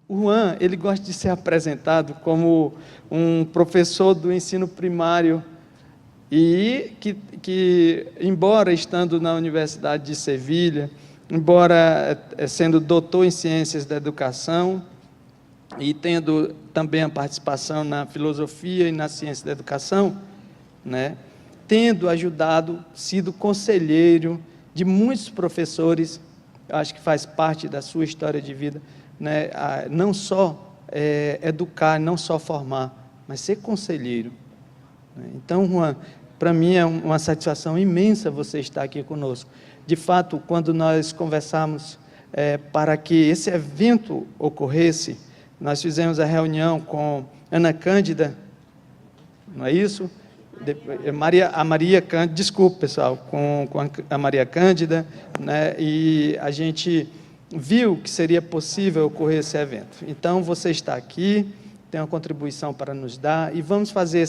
O Juan, ele gosta de ser apresentado como um professor do ensino primário e que embora estando na Universidade de Sevilha, embora sendo doutor em Ciências da Educação e tendo também a participação na filosofia e na ciência da educação, né, tendo ajudado, sido conselheiro de muitos professores, acho que faz parte da sua história de vida, né, não só educar, não só formar, mas ser conselheiro. Então, Juan, para mim é uma satisfação imensa você estar aqui conosco. De fato, quando nós conversamos para que esse evento ocorresse, nós fizemos a reunião com Ana Cândida, não é isso? A Maria Cândida, desculpe, pessoal, com a Maria Cândida, né, e a gente viu que seria possível ocorrer esse evento. Então, você está aqui, tem uma contribuição para nos dar, e vamos fazer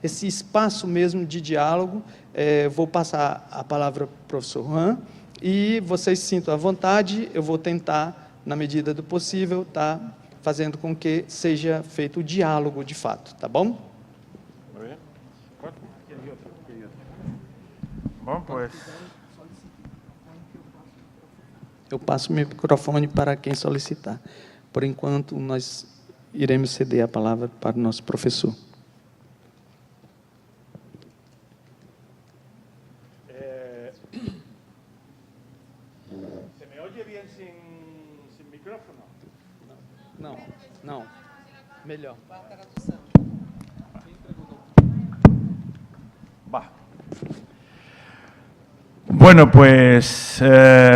esse espaço mesmo de diálogo. Vou passar a palavra para o professor Juan, e vocês se sintam à vontade, eu vou tentar, na medida do possível, estar fazendo com que seja feito o diálogo de fato, tá bom? Bom, pois... Eu passo o microfone para quem solicitar. Por enquanto, nós iremos ceder a palavra para o nosso professor. ¿Se me oye bien sin micrófono? Não. Melhor. Va. Bueno, pues,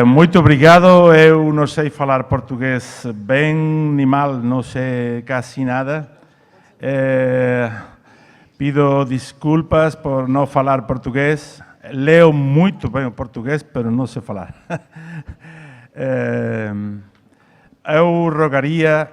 muito obrigado. Eu não sei falar português bem nem mal, não sei quase nada. Pido desculpas por não falar português. Leo muito bem o português, mas não sei falar. Eu rogaria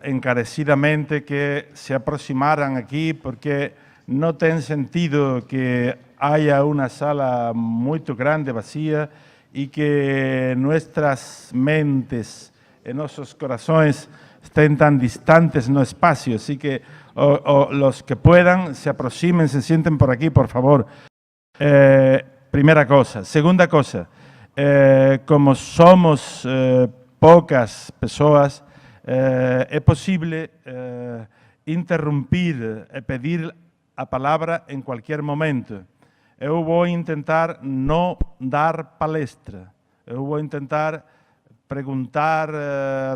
encarecidamente que se aproximaram aqui, porque não tem sentido que haya una sala muy grande, vacía, y que nuestras mentes y nuestros corazones estén tan distantes en el espacio. Así que los que puedan, se aproximen, se sienten por aquí, por favor. Primera cosa. Segunda cosa, como somos pocas personas, es posible interrumpir y pedir a palavra em qualquer momento. Eu vou tentar não dar palestra. Eu vou tentar perguntar,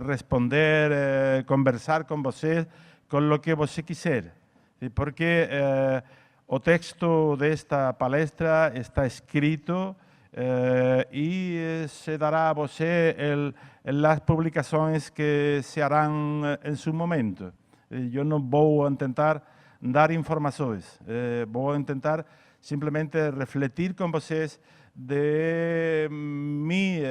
responder, conversar com você com o que você quiser. Porque o texto desta palestra está escrito e se dará a você as publicações que se harão em seu momento. Eu não vou tentar dar informações. Vou tentar simplesmente refletir com vocês de mi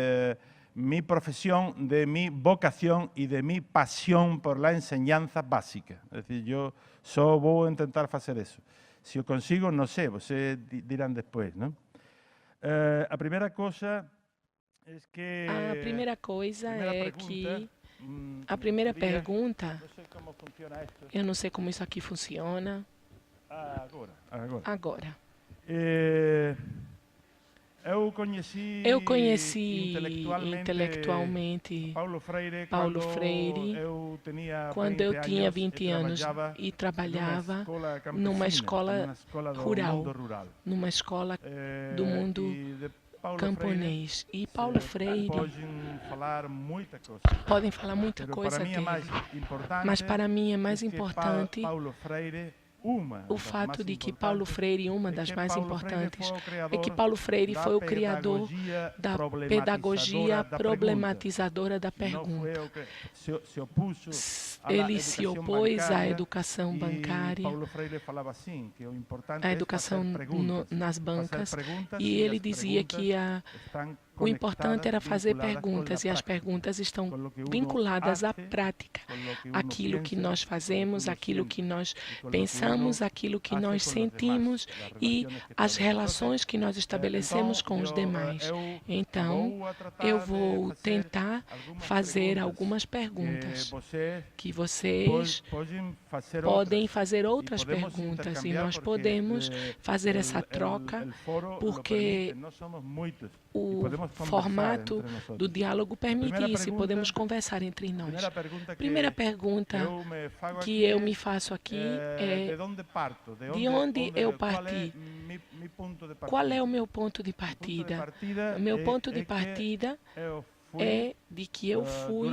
profissão, de mi vocação e de mi paixão por la enseñanza básica. É decir, eu só vou tentar fazer isso. Se eu consigo, não sei, vocês dirão depois, não? A primeira coisa é que... A primeira coisa é que... A primeira pergunta, eu não sei como isso aqui funciona. Agora. Eu conheci intelectualmente Paulo Freire quando eu tinha 20 anos e trabalhava numa escola rural, numa escola do mundo camponês. E Paulo Freire podem falar muita coisa dele, mas para mim é mais importante o fato de que Paulo Freire, uma das mais importantes, é que Paulo Freire foi o criador da pedagogia problematizadora da pergunta. ele se opôs à educação bancária, à educação nas bancas, e ele dizia que o importante era fazer perguntas, e as perguntas estão vinculadas à prática. Aquilo que nós fazemos, aquilo que nós pensamos, aquilo que nós sentimos e as relações que nós estabelecemos com os demais. Então, eu vou tentar fazer algumas perguntas, que vocês podem fazer outras perguntas, e nós podemos fazer essa troca, porque o formato do diálogo permite isso, e podemos conversar entre nós. Primeira pergunta que eu me faço aqui é: de onde eu parti? Qual é o meu ponto de partida? O meu ponto de partida é de que eu fui,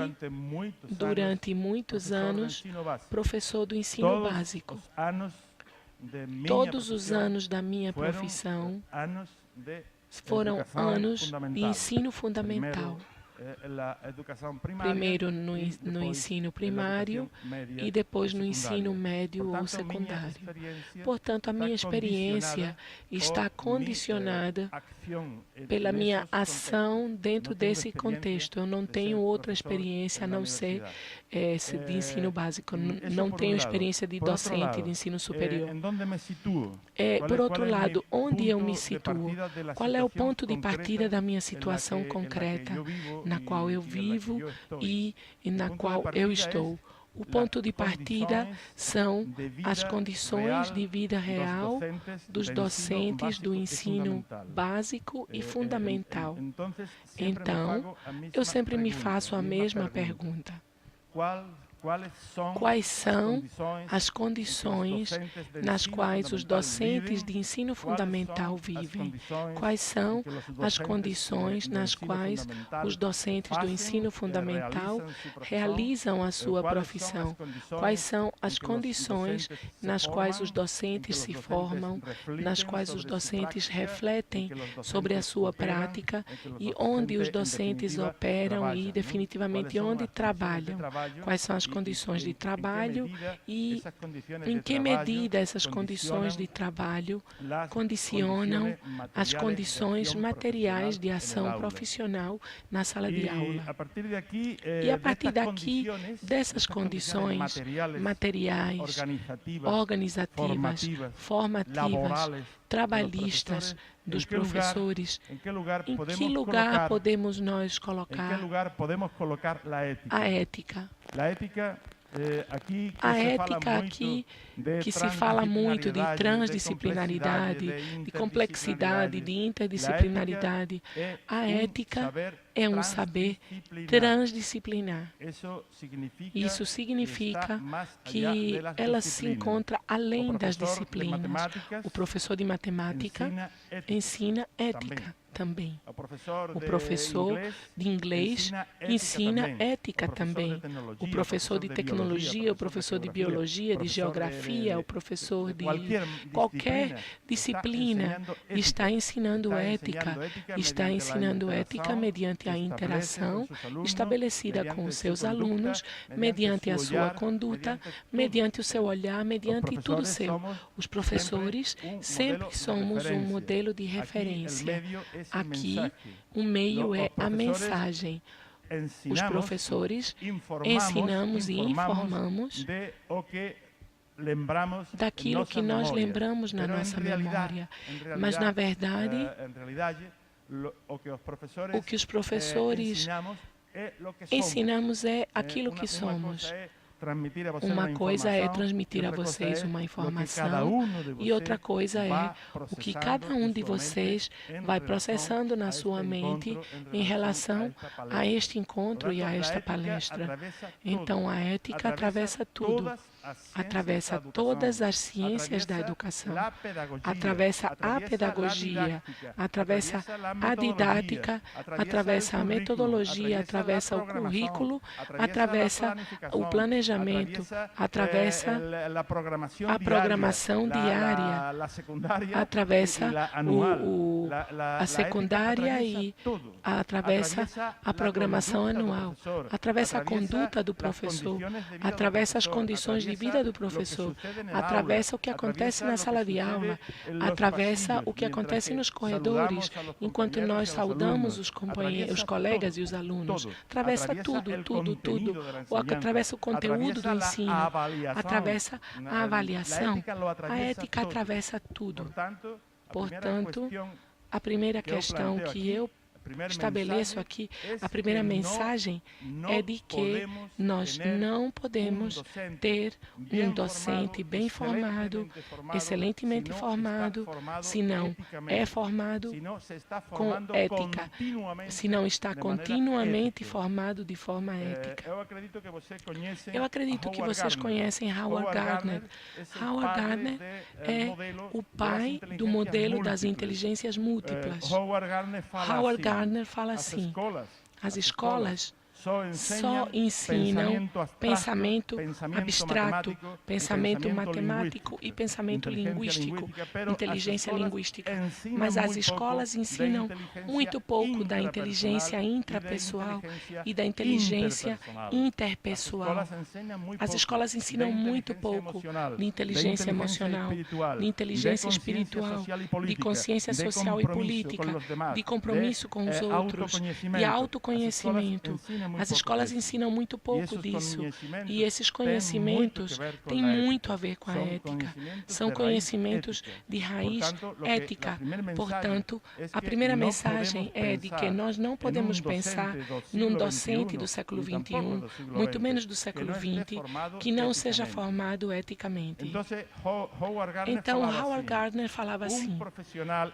durante muitos anos, professor do ensino básico. Todos os anos da minha profissão foram anos de ensino fundamental. Primeiro no ensino primário e depois no ensino médio ou secundário. Portanto, a minha experiência está condicionada pela minha ação dentro desse contexto. Eu não tenho outra experiência a não ser esse de ensino básico. Não tenho experiência de docente de ensino superior. Por outro lado, onde eu me situo? Qual é o ponto de partida da minha situação concreta, na qual eu vivo e na qual eu estou? O ponto de partida são as condições de vida real dos docentes do ensino básico e fundamental. Então, eu sempre me faço a mesma pergunta: quais são as condições nas quais os docentes de ensino fundamental vivem? Quais são as condições nas quais os docentes do ensino fundamental realizam a sua profissão? Quais são as condições nas quais os docentes se formam, nas quais os docentes refletem sobre a sua prática e onde os docentes operam e, definitivamente, onde trabalham? Quais são as condições de trabalho e em que medida essas condições de trabalho condicionam as condições materiais de ação profissional na sala de aula. E a partir daqui, dessas condições materiais, organizativas, formativas, trabalhistas dos professores, em que lugar podemos nós colocar a ética? A ética aqui, que se fala muito de transdisciplinaridade, de complexidade, de interdisciplinaridade. A ética é um saber transdisciplinar. Isso significa que ela se encontra além das disciplinas. O professor de matemática ensina ética também. O professor de inglês ensina ética também. O professor de tecnologia, o professor de biologia, de geografia, o professor de qualquer disciplina está ensinando ética. Está ensinando ética mediante a interação estabelecida com os seus alunos, mediante a sua conduta, mediante o seu olhar, mediante tudo seu. Os professores sempre somos um modelo de referência. Aqui, o meio é a mensagem. Os professores ensinamos e informamos daquilo que nós lembramos na nossa memória. Mas, na verdade, o que os professores ensinamos é aquilo que somos. Uma coisa é transmitir a vocês uma informação e outra coisa é o que cada um de vocês vai processando na sua mente em relação a este encontro e a esta palestra. Então, a ética atravessa tudo. atravessa todas as ciências da educação, atravessa a pedagogia, atravessa a didática, atravessa a metodologia, atravessa o currículo, atravessa o planejamento, atravessa a programação diária, atravessa a secundária e atravessa a programação anual, atravessa a conduta do professor, atravessa as condições de vida do professor, atravessa o que acontece na sala de aula, atravessa o que acontece nos corredores, enquanto nós saudamos os companheiros, os colegas e os alunos. Atravessa tudo, tudo, tudo. Ou atravessa o conteúdo do ensino, atravessa a avaliação. A ética atravessa tudo. Portanto, a primeira questão que eu estabeleço aqui, a primeira mensagem é de que nós não podemos ter um docente bem formado, excelentemente formado, se não é formado com ética, se não está continuamente formado de forma ética. Eu acredito que vocês conhecem Howard Gardner. Howard Gardner é o pai do modelo das inteligências múltiplas. Howard Gardner fala assim: as escolas só ensinam pensamento abstrato, pensamento matemático e pensamento linguístico, inteligência linguística. Mas as escolas ensinam muito pouco da inteligência intrapessoal e da inteligência interpessoal. As escolas ensinam muito pouco de inteligência emocional, de inteligência espiritual, de consciência social e política, de compromisso com os outros, de autoconhecimento. As escolas ensinam muito pouco disso, e esses conhecimentos têm muito a ver com a ética. São conhecimentos de raiz ética. Portanto, a primeira mensagem é de que nós não podemos pensar num docente do século XXI, muito menos do século XX, que não seja formado eticamente. Então, Howard Gardner falava assim: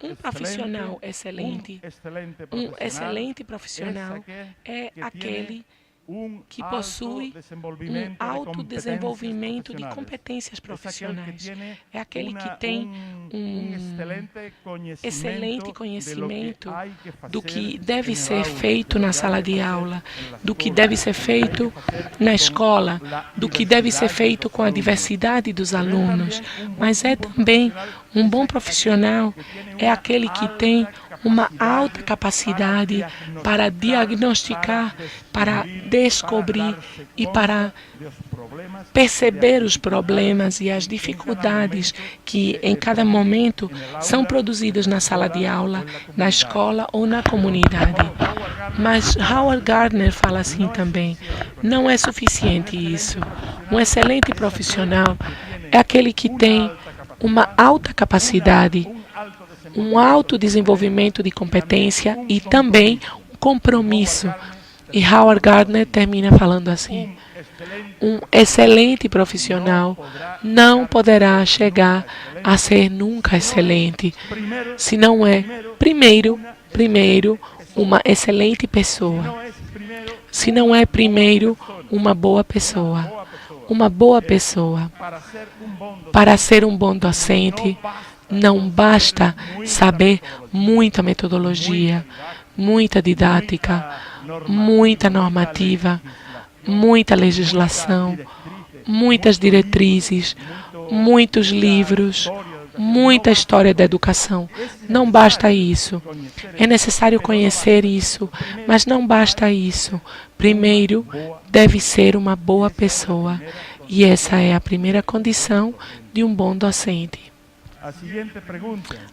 um profissional excelente, um excelente profissional é aquele que possui um alto desenvolvimento de competências profissionais. É aquele que tem um excelente conhecimento do que deve ser feito na sala de aula, do que deve ser feito na escola, do que deve ser feito com a diversidade dos alunos. Mas é também um bom profissional, é aquele que tem uma alta capacidade para diagnosticar, para descobrir e para perceber os problemas e as dificuldades que em cada momento são produzidos na sala de aula, na escola ou na comunidade. Mas Howard Gardner fala assim também: não é suficiente isso. Um excelente profissional é aquele que tem uma alta capacidade, um alto desenvolvimento de competência e também um compromisso. E Howard Gardner termina falando assim: um excelente profissional não poderá chegar a ser nunca excelente, se não é, primeiro, uma excelente pessoa. Se não é, primeiro, uma boa pessoa. Uma boa pessoa. Para ser um bom docente, não basta saber muita metodologia, muita didática, muita normativa, muita legislação, muitas diretrizes, muitos livros, muita história da educação. Não basta isso. É necessário conhecer isso, mas não basta isso. Primeiro, deve ser uma boa pessoa. E essa é a primeira condição de um bom docente.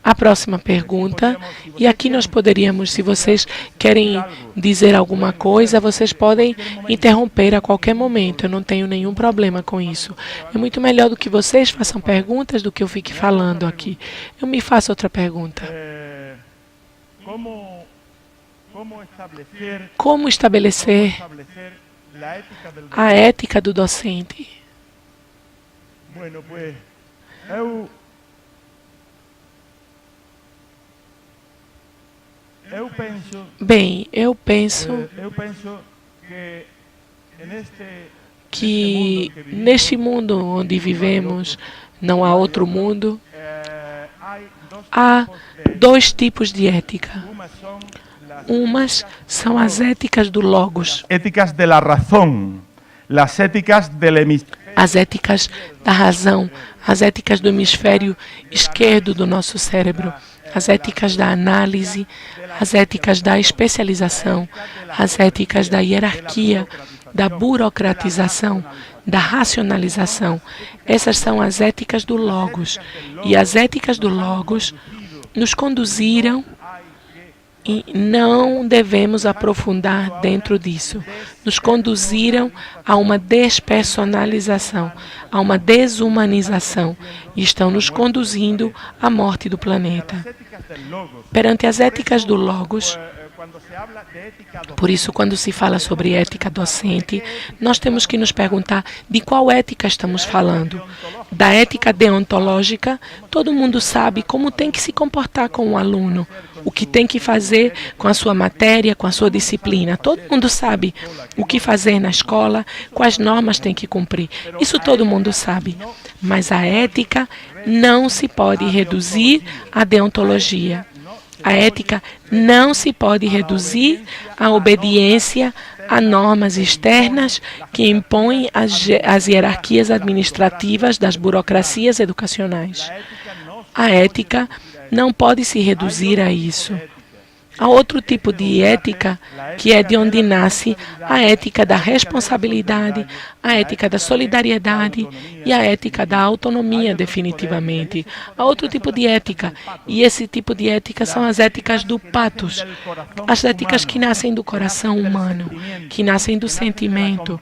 A próxima pergunta, e aqui nós poderíamos, se vocês querem dizer alguma coisa, vocês podem interromper a qualquer momento, eu não tenho nenhum problema com isso. É muito melhor do que vocês façam perguntas do que eu fique falando aqui. Eu me faço outra pergunta. Como estabelecer a ética do docente? Bem, eu penso que neste mundo onde vivemos, não há outro mundo, há dois tipos de ética. Umas são as éticas do logos. Éticas da razão, as éticas do hemisfério. As éticas da razão, as éticas do hemisfério esquerdo do nosso cérebro, as éticas da análise, as éticas da especialização, as éticas da hierarquia, da burocratização, da racionalização. Essas são as éticas do logos. E as éticas do logos nos conduziram e não devemos aprofundar dentro disso. Nos conduziram a uma despersonalização, a uma desumanização e estão nos conduzindo à morte do planeta. Perante as éticas do logos, por isso, quando se fala sobre ética docente, nós temos que nos perguntar de qual ética estamos falando. Da ética deontológica, todo mundo sabe como tem que se comportar com o aluno, o que tem que fazer com a sua matéria, com a sua disciplina. Todo mundo sabe o que fazer na escola, quais normas tem que cumprir. Isso todo mundo sabe. Mas a ética não se pode reduzir à deontologia. A ética não se pode reduzir à obediência a normas externas que impõem as hierarquias administrativas das burocracias educacionais. A ética não pode se reduzir a isso. Há outro tipo de ética, que é de onde nasce a ética da responsabilidade, a ética da solidariedade e a ética da autonomia, definitivamente. Há outro tipo de ética, e esse tipo de ética são as éticas do pathos, as éticas que nascem do coração humano, que nascem do sentimento,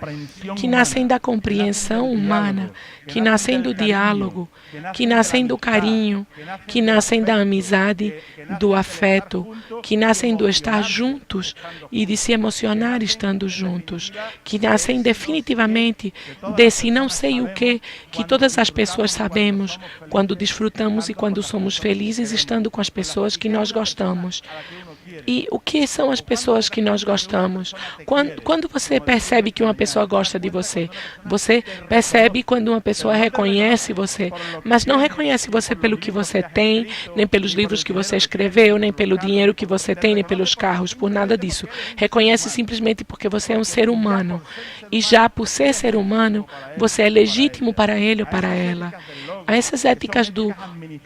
que nascem da compreensão humana, que nascem do diálogo, que nascem do carinho, que nascem da amizade, do afeto, que nascem do estar juntos e de se emocionar estando juntos, que nascem definitivamente desse não sei o que todas as pessoas sabemos quando desfrutamos e quando somos felizes estando com as pessoas que nós gostamos. E o que são as pessoas que nós gostamos? Quando você percebe que uma pessoa gosta de você? Você percebe quando uma pessoa reconhece você, mas não reconhece você pelo que você tem, nem pelos livros que você escreveu, nem pelo dinheiro que você tem, nem pelos carros, por nada disso. Reconhece simplesmente porque você é um ser humano. E já por ser humano, você é legítimo para ele ou para ela. Há essas éticas do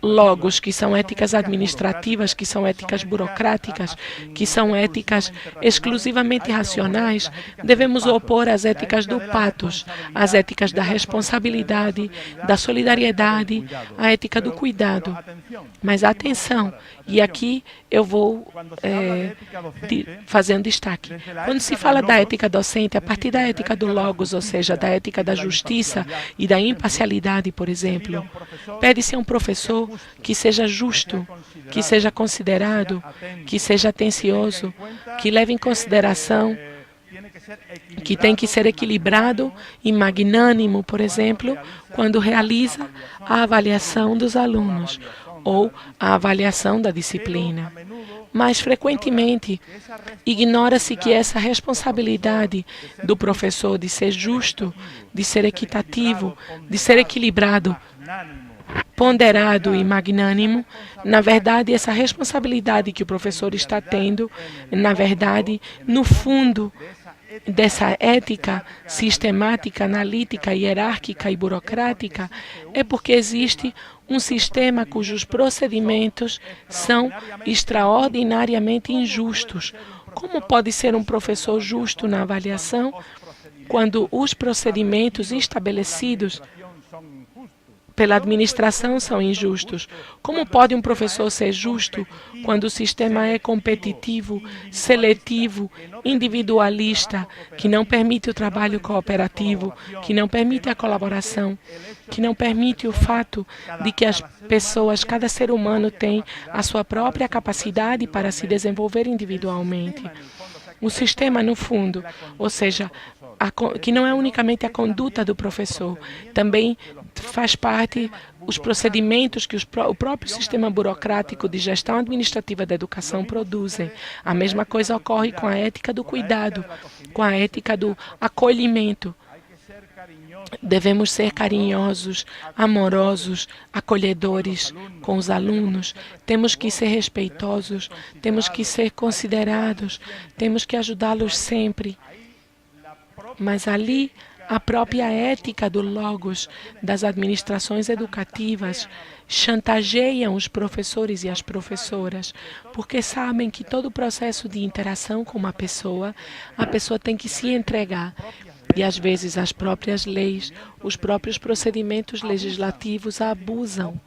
logos, que são éticas administrativas, que são éticas burocráticas, que são éticas exclusivamente racionais. Devemos opor as éticas do pathos, as éticas da responsabilidade, da solidariedade, a ética do cuidado. Mas atenção, e aqui eu vou fazer um destaque. Quando se fala da ética docente, a partir da ética do logos, ou seja, da ética da justiça e da imparcialidade, por exemplo, pede-se a um professor que seja justo, que seja considerado, que seja atencioso, que leve em consideração, que tem que ser equilibrado e magnânimo, por exemplo, quando realiza a avaliação dos alunos ou a avaliação da disciplina. Mas, frequentemente, ignora-se que essa responsabilidade do professor de ser justo, de ser equitativo, de ser equilibrado, ponderado e magnânimo, na verdade, essa responsabilidade que o professor está tendo, na verdade, no fundo dessa ética sistemática, analítica, hierárquica e burocrática, é porque existe um sistema cujos procedimentos são extraordinariamente injustos. Como pode ser um professor justo na avaliação quando os procedimentos estabelecidos pela administração são injustos? Como pode um professor ser justo quando o sistema é competitivo, seletivo, individualista, que não permite o trabalho cooperativo, que não permite a colaboração, que não permite o fato de que as pessoas, cada ser humano tem a sua própria capacidade para se desenvolver individualmente? O sistema, no fundo, ou seja, que não é unicamente a conduta do professor, também faz parte os procedimentos que o próprio sistema burocrático de gestão administrativa da educação produzem. A mesma coisa ocorre com a ética do cuidado, com a ética do acolhimento. Devemos ser carinhosos, amorosos, acolhedores com os alunos. Temos que ser respeitosos, temos que ser considerados, temos que ajudá-los sempre. Mas ali, a própria ética do Logos, das administrações educativas, chantageiam os professores e as professoras, porque sabem que todo o processo de interação com uma pessoa, a pessoa tem que se entregar. E, às vezes, as próprias leis, os próprios procedimentos legislativos abusam,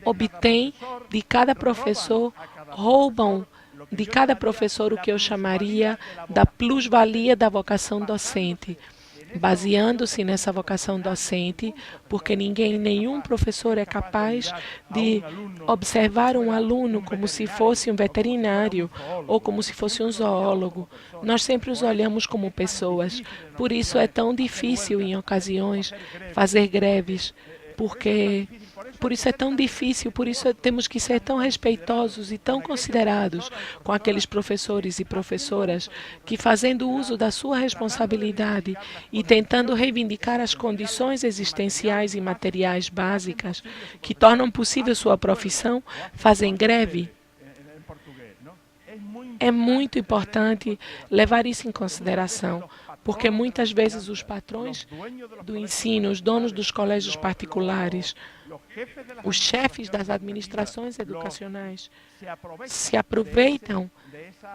obtêm de cada professor, roubam de cada professor o que eu chamaria da plusvalia da vocação docente, baseando-se nessa vocação docente, porque nenhum professor é capaz de observar um aluno como se fosse um veterinário ou como se fosse um zoólogo. Nós sempre os olhamos como pessoas. Por isso é tão difícil, em ocasiões, fazer greves, por isso é tão difícil, por isso temos que ser tão respeitosos e tão considerados com aqueles professores e professoras que, fazendo uso da sua responsabilidade e tentando reivindicar as condições existenciais e materiais básicas que tornam possível sua profissão, fazem greve. É muito importante levar isso em consideração, porque muitas vezes os patrões do ensino, os donos dos colégios particulares, os chefes das administrações educacionais se aproveitam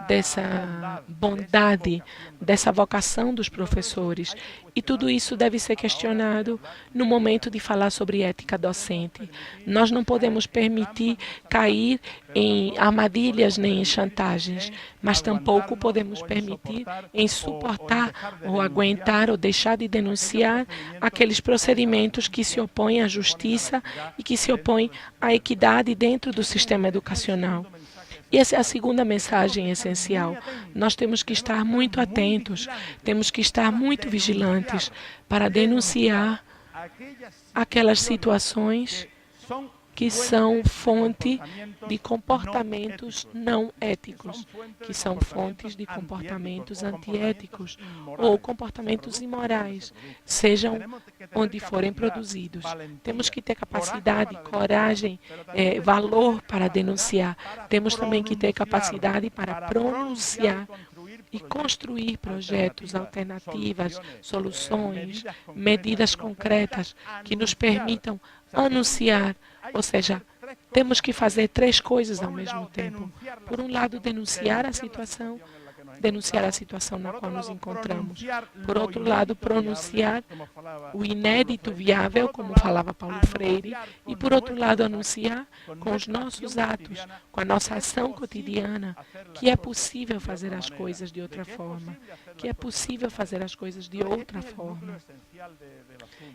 dessa bondade, dessa vocação dos professores. E tudo isso deve ser questionado no momento de falar sobre ética docente. Nós não podemos permitir cair em armadilhas nem em chantagens, mas tampouco podemos permitir em suportar ou aguentar ou deixar de denunciar aqueles procedimentos que se opõem à justiça e que se opõem à equidade dentro do sistema educacional. E essa é a segunda mensagem essencial. Nós temos que estar muito atentos, temos que estar muito vigilantes para denunciar aquelas situações que são fonte de comportamentos não éticos, que são fontes de comportamentos antiéticos ou comportamentos imorais, sejam onde forem produzidos. Temos que ter capacidade, coragem, valor para denunciar. Temos também que ter capacidade para pronunciar e construir projetos, alternativas, soluções, medidas concretas que nos permitam anunciar, ou seja, temos que fazer três coisas ao mesmo tempo. Por um lado, denunciar a situação na qual nos encontramos. Por outro lado, pronunciar o inédito viável, como falava Paulo Freire, e por outro lado, anunciar com os nossos atos, com a nossa ação cotidiana, que é possível fazer as coisas de outra forma, que é possível fazer as coisas de outra forma.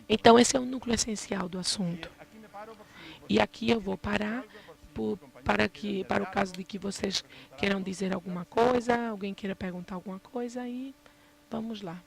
Então, esse é o núcleo essencial do assunto. E aqui eu vou parar para o caso de que vocês queiram dizer alguma coisa, alguém queira perguntar alguma coisa, e vamos lá.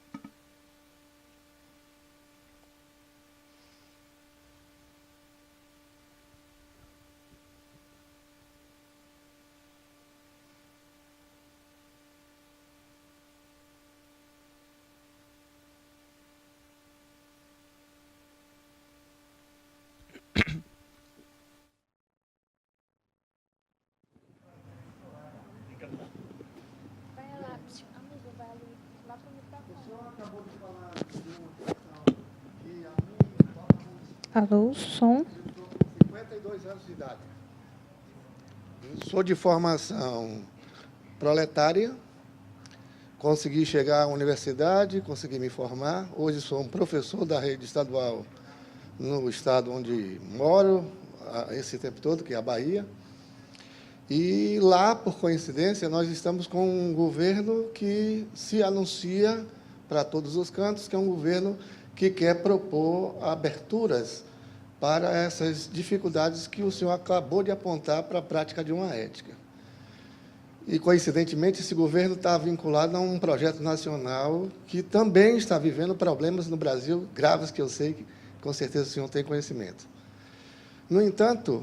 Alô, som. 52 anos de idade. Sou de formação proletária, consegui chegar à universidade, consegui me formar. Hoje sou um professor da rede estadual no estado onde moro, esse tempo todo, que é a Bahia. E lá, por coincidência, nós estamos com um governo que se anuncia para todos os cantos, que é um governo que quer propor aberturas para essas dificuldades que o senhor acabou de apontar para a prática de uma ética. E, coincidentemente, esse governo está vinculado a um projeto nacional que também está vivendo problemas no Brasil graves, que eu sei que, com certeza, o senhor tem conhecimento. No entanto,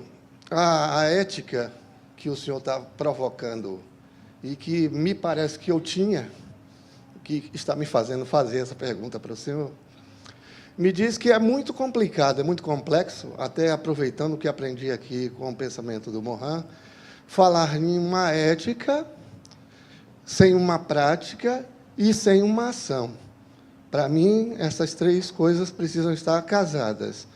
a ética que o senhor está provocando e que me parece que eu tinha, que está me fazendo fazer essa pergunta para o senhor, me diz que é muito complicado, é muito complexo, até aproveitando o que aprendi aqui com o pensamento do Morin, falar em uma ética sem uma prática e sem uma ação. Para mim, essas três coisas precisam estar casadas.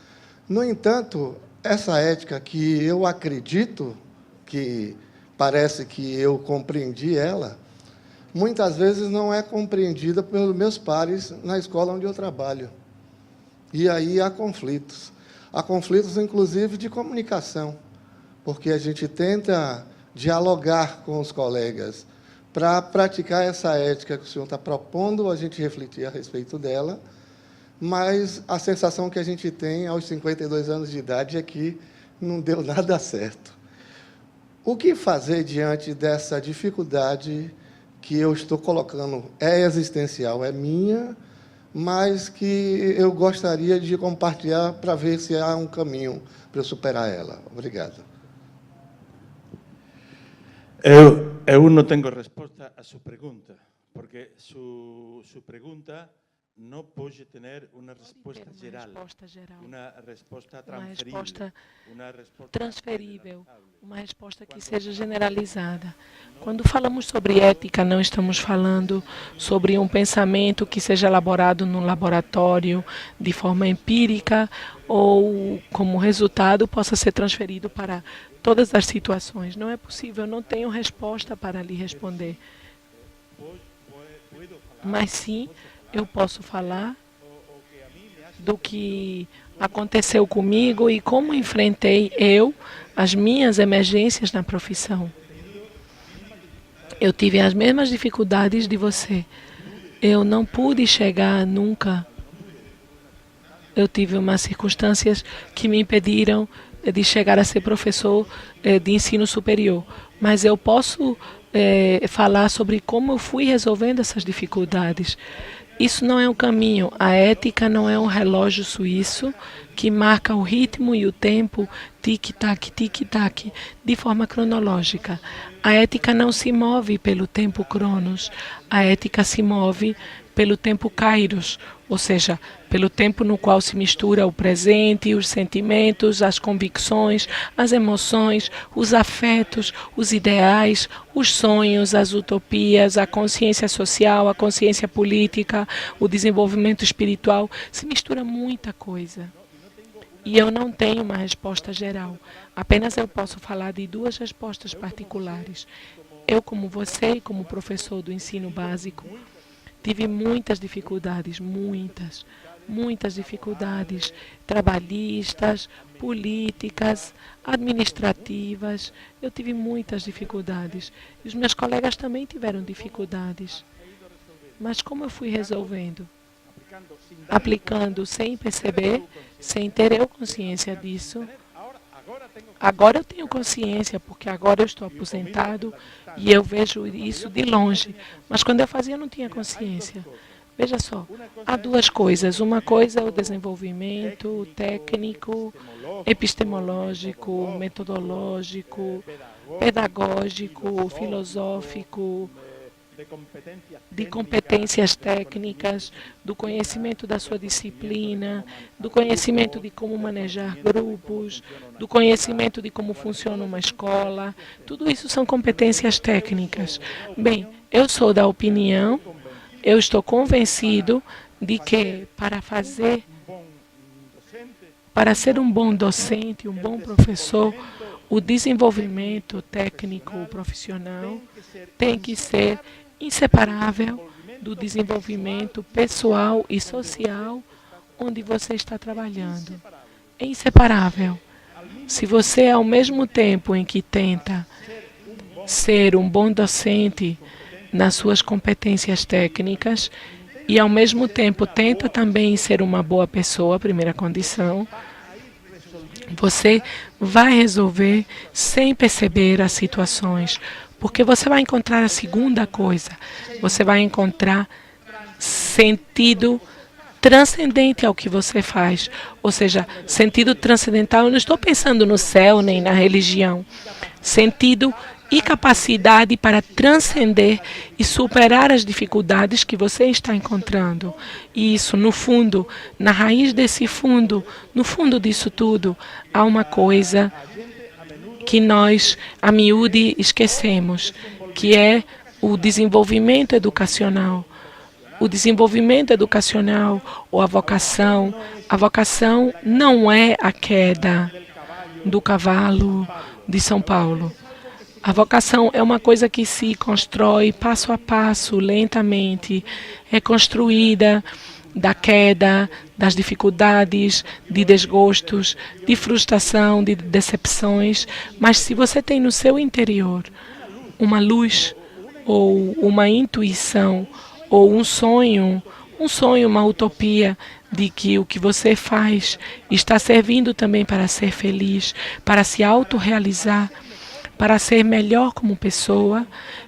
No entanto, essa ética que eu acredito, que parece que eu compreendi ela, muitas vezes não é compreendida pelos meus pares na escola onde eu trabalho. E aí há conflitos. Há conflitos, inclusive, de comunicação, porque a gente tenta dialogar com os colegas para praticar essa ética que o senhor está propondo, a gente refletir a respeito dela, mas a sensação que a gente tem aos 52 anos de idade é que não deu nada certo. O que fazer diante dessa dificuldade que eu estou colocando? É existencial, é minha, mas que eu gostaria de compartilhar para ver se há um caminho para eu superar ela. Obrigado. Eu não tenho resposta a sua pergunta, porque sua pergunta não pode ter uma resposta geral, uma resposta transferível, uma resposta que seja generalizada. Quando falamos sobre ética, não estamos falando sobre um pensamento que seja elaborado no laboratório de forma empírica ou como resultado possa ser transferido para todas as situações. Não é possível, não tenho resposta para lhe responder. Mas sim, eu posso falar do que aconteceu comigo e como enfrentei as minhas emergências na profissão. Eu tive as mesmas dificuldades de você. Eu não pude chegar nunca. Eu tive umas circunstâncias que me impediram de chegar a ser professor de ensino superior. Mas eu posso falar sobre como eu fui resolvendo essas dificuldades. Isso não é um caminho. A ética não é um relógio suíço que marca o ritmo e o tempo, tic-tac, de forma cronológica. A ética não se move pelo tempo cronos. A ética se move pelo tempo kairos, ou seja, pelo tempo no qual se mistura o presente, os sentimentos, as convicções, as emoções, os afetos, os ideais, os sonhos, as utopias, a consciência social, a consciência política, o desenvolvimento espiritual. Se mistura muita coisa. E eu não tenho uma resposta geral. Apenas eu posso falar de duas respostas particulares. Eu, como você e como professor do ensino básico, tive muitas dificuldades, muitas dificuldades trabalhistas, políticas, administrativas. Eu tive muitas dificuldades. E os meus colegas também tiveram dificuldades. Mas como eu fui resolvendo? Aplicando sem perceber, sem ter eu consciência disso. Agora eu tenho consciência, porque agora eu estou aposentado e eu vejo isso de longe. Mas quando eu fazia, eu não tinha consciência. Veja só, há duas coisas. Uma coisa é o desenvolvimento técnico, epistemológico, metodológico, pedagógico, filosófico, de competências técnicas, do conhecimento da sua disciplina, do conhecimento de como manejar grupos, do conhecimento de como funciona uma escola. Tudo isso são competências técnicas. Bem, eu sou da opinião, eu estou convencido de que para ser um bom docente, um bom professor, o desenvolvimento técnico profissional tem que ser inseparável do desenvolvimento pessoal e social onde você está trabalhando. É inseparável. Se você, ao mesmo tempo em que tenta ser um bom docente nas suas competências técnicas e, ao mesmo tempo, tenta também ser uma boa pessoa, primeira condição, você vai resolver sem perceber as situações. Porque você vai encontrar a segunda coisa, você vai encontrar sentido transcendente ao que você faz. Ou seja, sentido transcendental, eu não estou pensando no céu nem na religião. Sentido e capacidade para transcender e superar as dificuldades que você está encontrando. E isso, no fundo, na raiz desse fundo, no fundo disso tudo, há uma coisa que nós, a miúde, esquecemos, que é o desenvolvimento educacional. O desenvolvimento educacional ou a vocação não é a queda do cavalo de São Paulo. A vocação é uma coisa que se constrói passo a passo, lentamente, é construída da queda, das dificuldades, de desgostos, de frustração, de decepções. Mas se você tem no seu interior uma luz ou uma intuição ou um sonho, uma utopia de que o que você faz está servindo também para ser feliz, para se autorrealizar, para ser melhor como pessoa,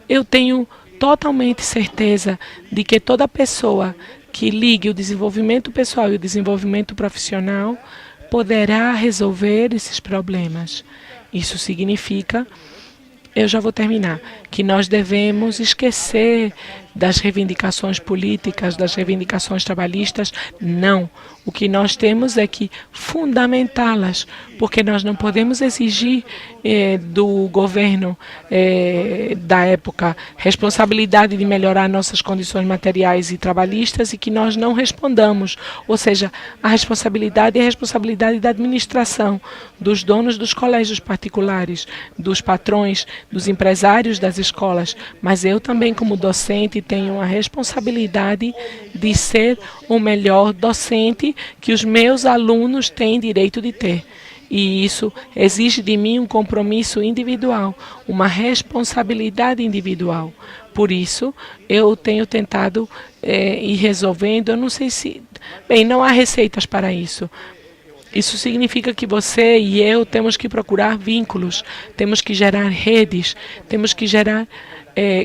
eu tenho totalmente certeza de que toda pessoa que ligue o desenvolvimento pessoal e o desenvolvimento profissional poderá resolver esses problemas. Isso significa, eu já vou terminar, que nós devemos esquecer das reivindicações políticas, das reivindicações trabalhistas. Não. O que nós temos é que fundamentá-las, porque nós não podemos exigir do governo da época responsabilidade de melhorar nossas condições materiais e trabalhistas e que nós não respondamos. Ou seja, a responsabilidade é a responsabilidade da administração, dos donos dos colégios particulares, dos patrões, dos empresários das escolas. Mas eu também, como docente, tenho a responsabilidade de ser o melhor docente que os meus alunos têm direito de ter. E isso exige de mim um compromisso individual, uma responsabilidade individual. Por isso, eu tenho tentado ir resolvendo, eu não sei se... Bem, não há receitas para isso. Isso significa que você e eu temos que procurar vínculos, temos que gerar redes, temos que gerar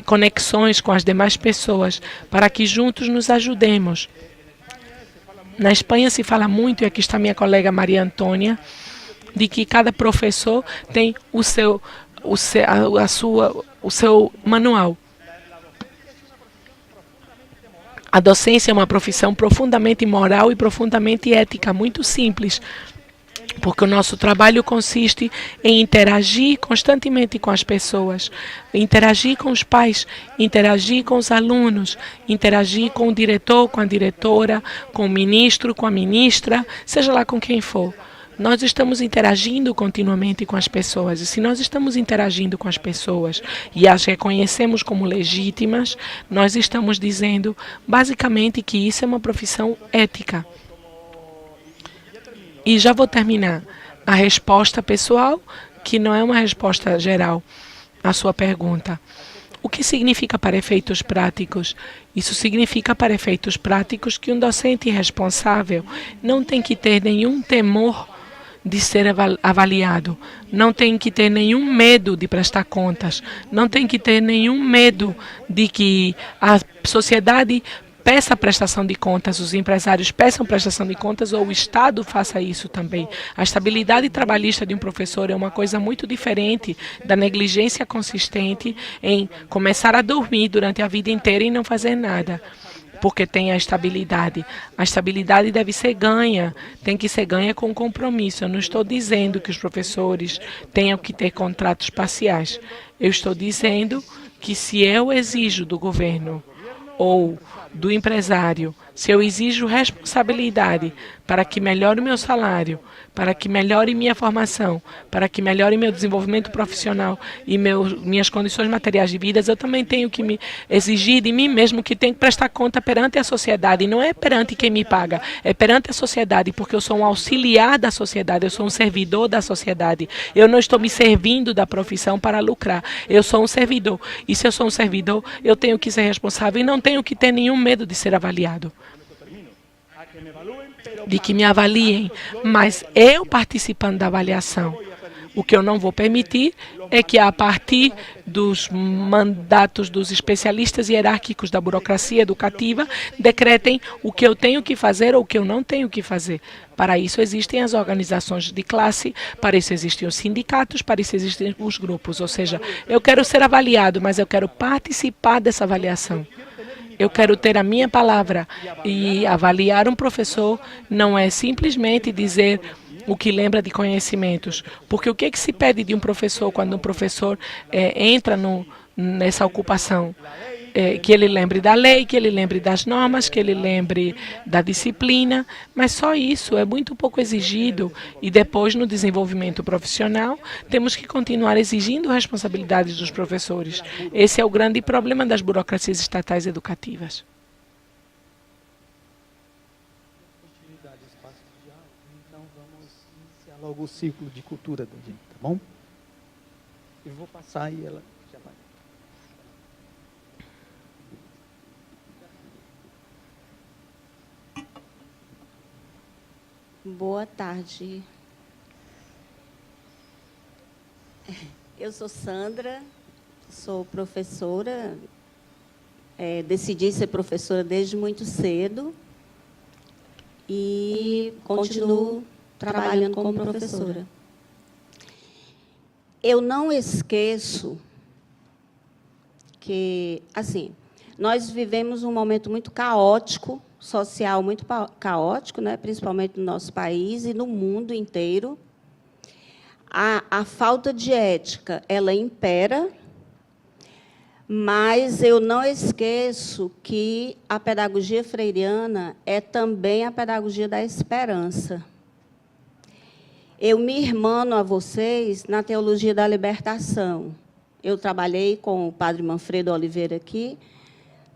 conexões com as demais pessoas para que juntos nos ajudemos. Na Espanha se fala muito, e aqui está minha colega Maria Antônia, de que cada professor tem o seu manual. A docência é uma profissão profundamente moral e profundamente ética, muito simples, porque o nosso trabalho consiste em interagir constantemente com as pessoas, interagir com os pais, interagir com os alunos, interagir com o diretor, com a diretora, com o ministro, com a ministra, seja lá com quem for. Nós estamos interagindo continuamente com as pessoas, e se nós estamos interagindo com as pessoas e as reconhecemos como legítimas, nós estamos dizendo basicamente que isso é uma profissão ética. E já vou terminar. A resposta pessoal, que não é uma resposta geral à sua pergunta. O que significa para efeitos práticos? Isso significa para efeitos práticos que um docente responsável não tem que ter nenhum temor de ser avaliado, não tem que ter nenhum medo de prestar contas, não tem que ter nenhum medo de que a sociedade peça prestação de contas, os empresários peçam prestação de contas ou o Estado faça isso também. A estabilidade trabalhista de um professor é uma coisa muito diferente da negligência consistente em começar a dormir durante a vida inteira e não fazer nada, porque tem a estabilidade. A estabilidade deve ser ganha, tem que ser ganha com compromisso. Eu não estou dizendo que os professores tenham que ter contratos parciais. Eu estou dizendo que se eu exijo do governo ou do empresário, se eu exijo responsabilidade para que melhore o meu salário, para que melhore minha formação, para que melhore meu desenvolvimento profissional e minhas condições materiais de vida, eu também tenho que me exigir de mim mesmo que tenho que prestar conta perante a sociedade. E não é perante quem me paga, é perante a sociedade, porque eu sou um auxiliar da sociedade, eu sou um servidor da sociedade. Eu não estou me servindo da profissão para lucrar, eu sou um servidor. E se eu sou um servidor, eu tenho que ser responsável e não tenho que ter nenhum medo de ser avaliado, de que me avaliem, mas eu participando da avaliação, O que eu não vou permitir é que, a partir dos mandatos dos especialistas hierárquicos da burocracia educativa, decretem o que eu tenho que fazer ou o que eu não tenho que fazer. Para isso existem as organizações de classe, para isso existem os sindicatos, para isso existem os grupos. Ou seja, eu quero ser avaliado, mas eu quero participar dessa avaliação. Eu quero ter a minha palavra. E avaliar um professor não é simplesmente dizer o que lembra de conhecimentos. Porque o que é que se pede de um professor quando um professor entra nessa ocupação? Que ele lembre da lei, que ele lembre das normas, que ele lembre da disciplina, mas só isso é muito pouco exigido. E depois, no desenvolvimento profissional, temos que continuar exigindo responsabilidades dos professores. Esse é o grande problema das burocracias estatais educativas. Então, vamos iniciar logo o ciclo de cultura da gente, tá bom? Eu vou passar e ela já vai. Boa tarde. Eu sou Sandra, sou professora, decidi ser professora desde muito cedo e continuo trabalhando como professora. Eu não esqueço que, assim, nós vivemos um momento muito caótico, social muito caótico, né, principalmente no nosso país e no mundo inteiro. A falta de ética, ela impera, mas eu não esqueço que a pedagogia freiriana é também a pedagogia da esperança. Eu me irmano a vocês na teologia da libertação. Eu trabalhei com o padre Manfredo Oliveira aqui,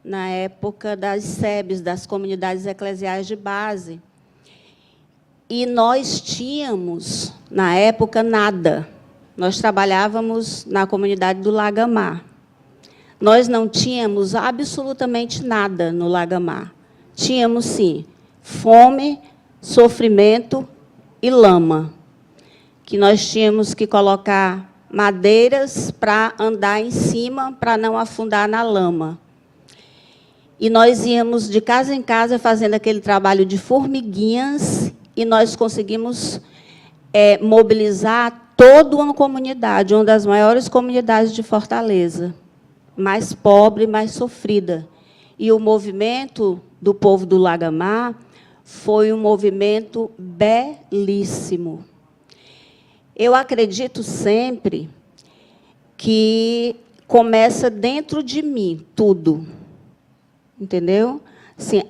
na época das SEBs, das comunidades eclesiais de base. E nós tínhamos, na época, nada. Nós trabalhávamos na comunidade do Lagamar. Nós não tínhamos absolutamente nada no Lagamar. Tínhamos, sim, fome, sofrimento e lama, que nós tínhamos que colocar madeiras para andar em cima, para não afundar na lama. E nós íamos de casa em casa fazendo aquele trabalho de formiguinhas e nós conseguimos mobilizar toda uma comunidade, uma das maiores comunidades de Fortaleza, mais pobre, mais sofrida. E o movimento do povo do Lagamar foi um movimento belíssimo. Eu acredito sempre que começa dentro de mim, tudo. Entendeu? Assim,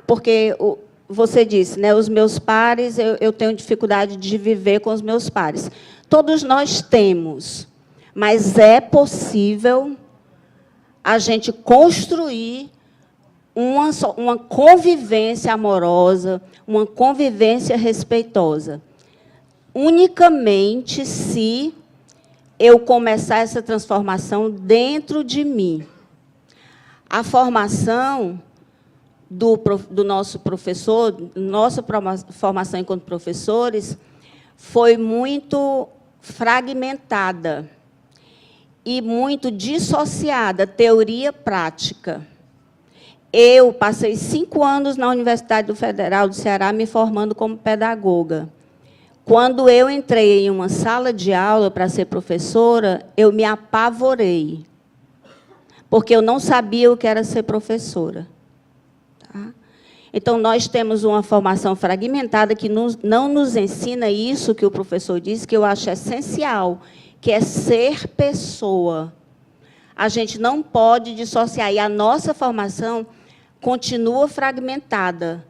porque você disse, né, os meus pares, eu tenho dificuldade de viver com os meus pares. Todos nós temos, mas é possível a gente construir uma convivência amorosa, uma convivência respeitosa. Unicamente se eu começar essa transformação dentro de mim. A formação do nosso professor, nossa formação enquanto professores, foi muito fragmentada e muito dissociada, teoria prática. Eu passei 5 anos na Universidade Federal do Ceará me formando como pedagoga. Quando eu entrei em uma sala de aula para ser professora, eu me apavorei, porque eu não sabia o que era ser professora. Tá? Então, nós temos uma formação fragmentada que não nos ensina isso que o professor disse, que eu acho essencial, que é ser pessoa. A gente não pode dissociar, e a nossa formação continua fragmentada.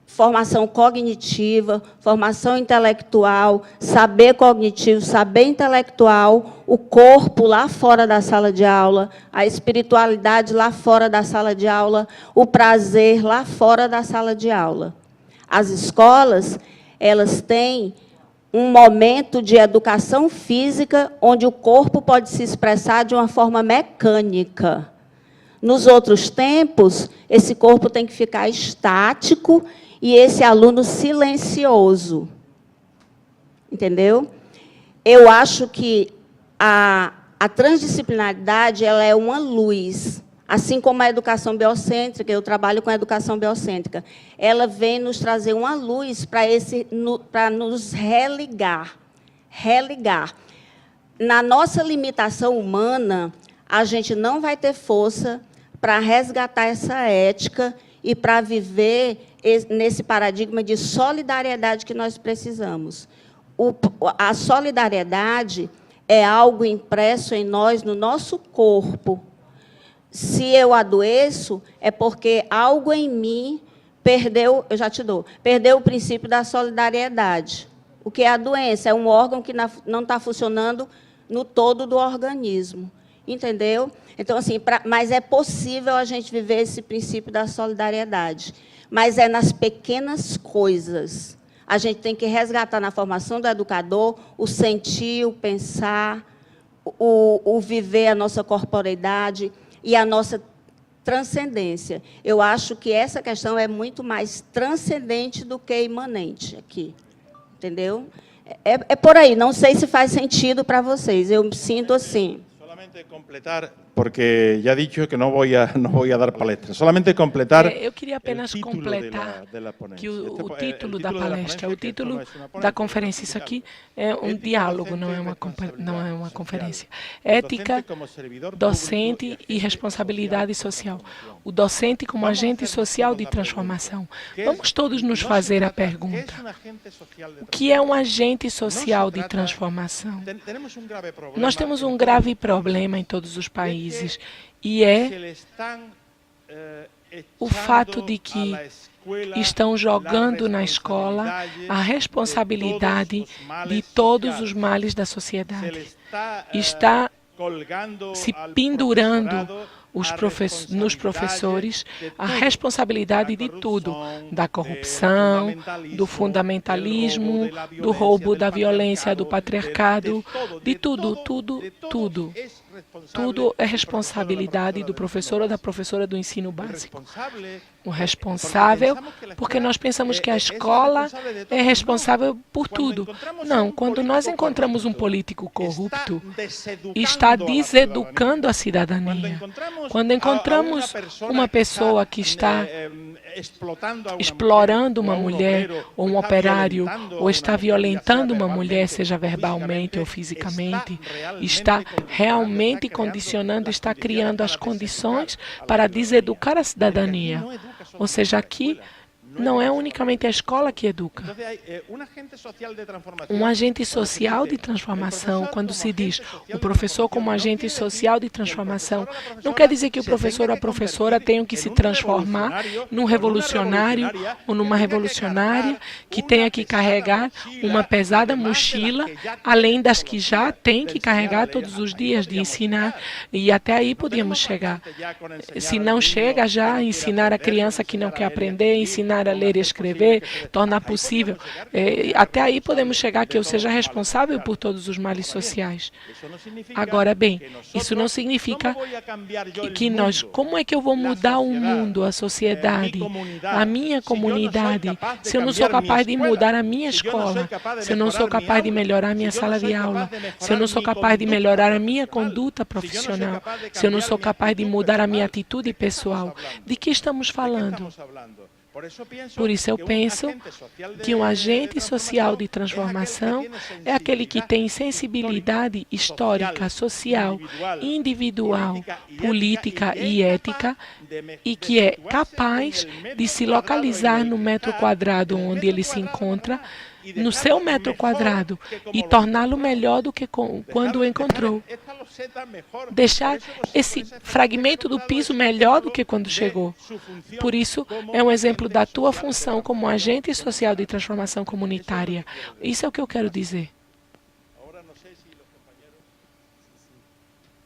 Formação cognitiva, formação intelectual, saber cognitivo, saber intelectual, o corpo lá fora da sala de aula, a espiritualidade lá fora da sala de aula, o prazer lá fora da sala de aula. As escolas, elas têm um momento de educação física onde o corpo pode se expressar de uma forma mecânica. Nos outros tempos, esse corpo tem que ficar estático e esse aluno silencioso. Entendeu? eu acho que a transdisciplinaridade ela é uma luz, assim como a educação biocêntrica, eu trabalho com a educação biocêntrica, ela vem nos trazer uma luz para nos religar. Na nossa limitação humana, a gente não vai ter força para resgatar essa ética e para viver nesse paradigma de solidariedade que nós precisamos. A solidariedade é algo impresso em nós, no nosso corpo. Se eu adoeço, é porque algo em mim perdeu o princípio da solidariedade. O que é a doença? É um órgão que não está funcionando no todo do organismo. Entendeu? Então, assim, mas é possível a gente viver esse princípio da solidariedade. Mas é nas pequenas coisas. A gente tem que resgatar na formação do educador o sentir, o pensar, o viver a nossa corporeidade e a nossa transcendência. Eu acho que essa questão é muito mais transcendente do que imanente aqui. Entendeu? É por aí. Não sei se faz sentido para vocês. Eu me sinto assim. Completar, porque já disse que não vou dar palestra. Solamente completar. Eu queria apenas completar que o título da palestra, o título da conferência, isso aqui é um diálogo, não é uma conferência. Ética, docente e responsabilidade social. O docente como agente social de transformação. Vamos todos nos fazer a pergunta: o que é um agente social de transformação? Nós temos um grave problema em todos os países, e é o fato de que estão jogando na escola a responsabilidade de todos os males da sociedade. Está se pendurando nos professores a responsabilidade de tudo, da corrupção, do fundamentalismo, do roubo, da violência, do patriarcado, de tudo. Tudo é responsabilidade do professor ou da professora do ensino básico. O responsável, porque nós pensamos que a escola é responsável por tudo. Não, quando nós encontramos um político corrupto, está deseducando a cidadania. Quando encontramos uma pessoa que está explorando uma mulher ou um operário, ou está violentando uma mulher, seja verbalmente ou fisicamente, está realmente condicionando, está criando as condições para deseducar a cidadania. Ou seja, aqui não é unicamente a escola que educa. Um agente social de transformação, quando se diz o professor como agente social de transformação, não quer dizer que o professor ou a professora tenham que se transformar num revolucionário ou numa revolucionária que tenha que carregar uma pesada mochila, além das que já tem que carregar todos os dias de ensinar. E até aí podíamos chegar. Se não chega, já ensinar a criança que não quer aprender, ensinar a ler e escrever, tornar possível. Até aí podemos chegar que eu seja responsável por todos os males sociais. Agora, bem, isso não significa que nós... Como é que eu vou mudar o mundo, a sociedade, a minha comunidade, se eu não sou capaz de mudar a minha escola, se eu não sou capaz de melhorar a minha sala de aula, se eu não sou capaz de melhorar a minha conduta profissional, se eu não sou capaz de mudar a minha atitude pessoal? De que estamos falando? Por isso eu penso que um agente social de transformação é aquele que tem sensibilidade histórica, social, individual, política e ética, e que é capaz de se localizar no metro quadrado onde ele se encontra, no seu metro quadrado, e torná-lo melhor do que quando o encontrou. Deixar esse fragmento do piso melhor do que quando chegou. Por isso, é um exemplo da tua função como agente social de transformação comunitária. Isso é o que eu quero dizer.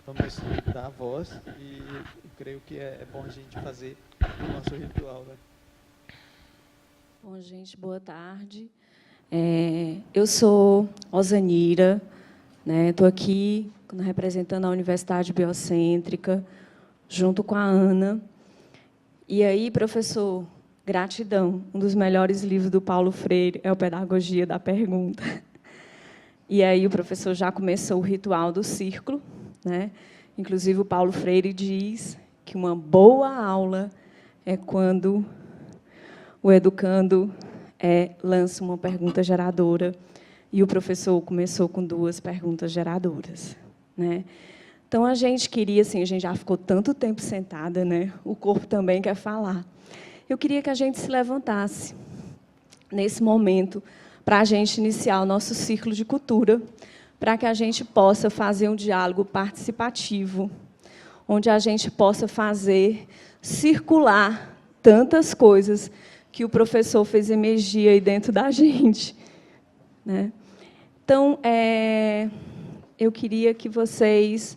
Vamos dar a voz e creio que é bom a gente fazer o nosso ritual, né? Bom, gente, boa tarde. Eu sou Osanira, estou aqui representando a Universidade Biocêntrica, junto com a Ana. E aí, professor, gratidão. Um dos melhores livros do Paulo Freire é o Pedagogia da Pergunta. E aí o professor já começou o ritual do círculo, né? Inclusive, o Paulo Freire diz que uma boa aula é quando o educando lança uma pergunta geradora, e o professor começou com 2 perguntas geradoras, né? Então, a gente queria, assim, a gente já ficou tanto tempo sentada, né? O corpo também quer falar. Eu queria que a gente se levantasse, nesse momento, para a gente iniciar o nosso círculo de cultura, para que a gente possa fazer um diálogo participativo, onde a gente possa fazer circular tantas coisas que o professor fez emergir aí dentro da gente, né? Então, eu queria que vocês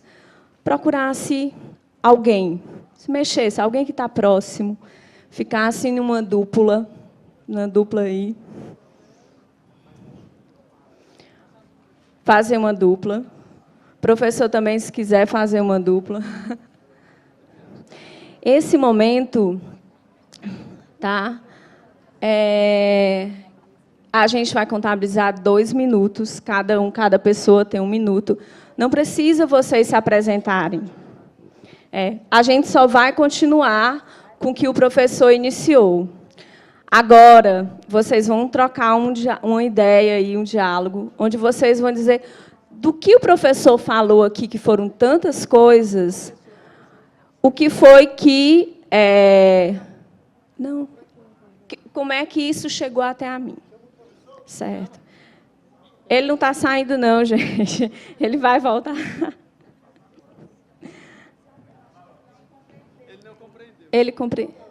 procurassem alguém, se mexesse, alguém que está próximo, ficasse numa dupla, aí, fazer uma dupla. Professor também, se quiser fazer uma dupla. Esse momento, tá? A gente vai contabilizar 2 minutos, cada pessoa tem 1 minuto. Não precisa vocês se apresentarem. A gente só vai continuar com o que o professor iniciou. Agora, vocês vão trocar uma ideia e um diálogo, onde vocês vão dizer do que o professor falou aqui, que foram tantas coisas, o que foi que... como é que isso chegou até a mim? Certo. Ele não está saindo, não, gente. Ele vai voltar. Ele não compreendeu. Ele compreendeu.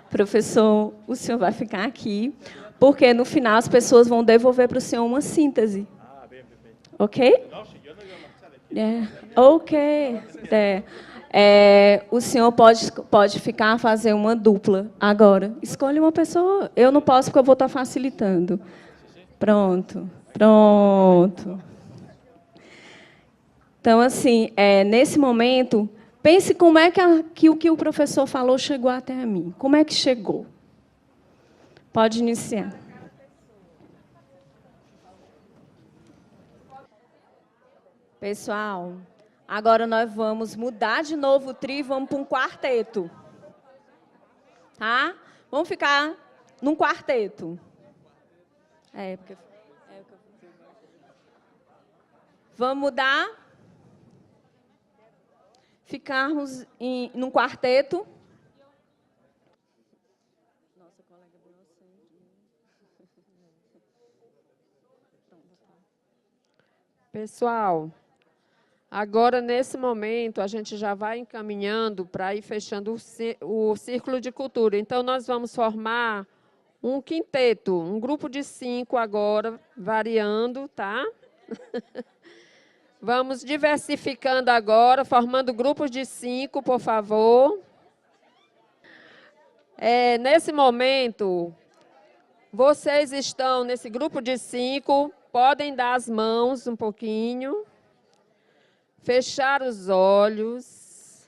Professor, o senhor vai ficar aqui, porque, no final, as pessoas vão devolver para o senhor uma síntese. Ok? Ok. O senhor pode ficar a fazer uma dupla agora. Escolha uma pessoa. Eu não posso, porque eu vou estar facilitando. Pronto. Então, assim, nesse momento, pense como é que o que o professor falou chegou até a mim. Como é que chegou? Pode iniciar. Pessoal, agora nós vamos mudar de novo o trio e vamos para um quarteto. Tá? Vamos ficar num quarteto. Vamos mudar. Ficarmos num quarteto. Nossa colega Pessoal, agora, nesse momento, a gente já vai encaminhando para ir fechando o círculo de cultura. Então, nós vamos formar um quinteto, um grupo de 5 agora, variando, tá? Vamos diversificando agora, formando grupos de 5, por favor. Nesse momento, vocês estão nesse grupo de 5, podem dar as mãos um pouquinho. Fechar os olhos,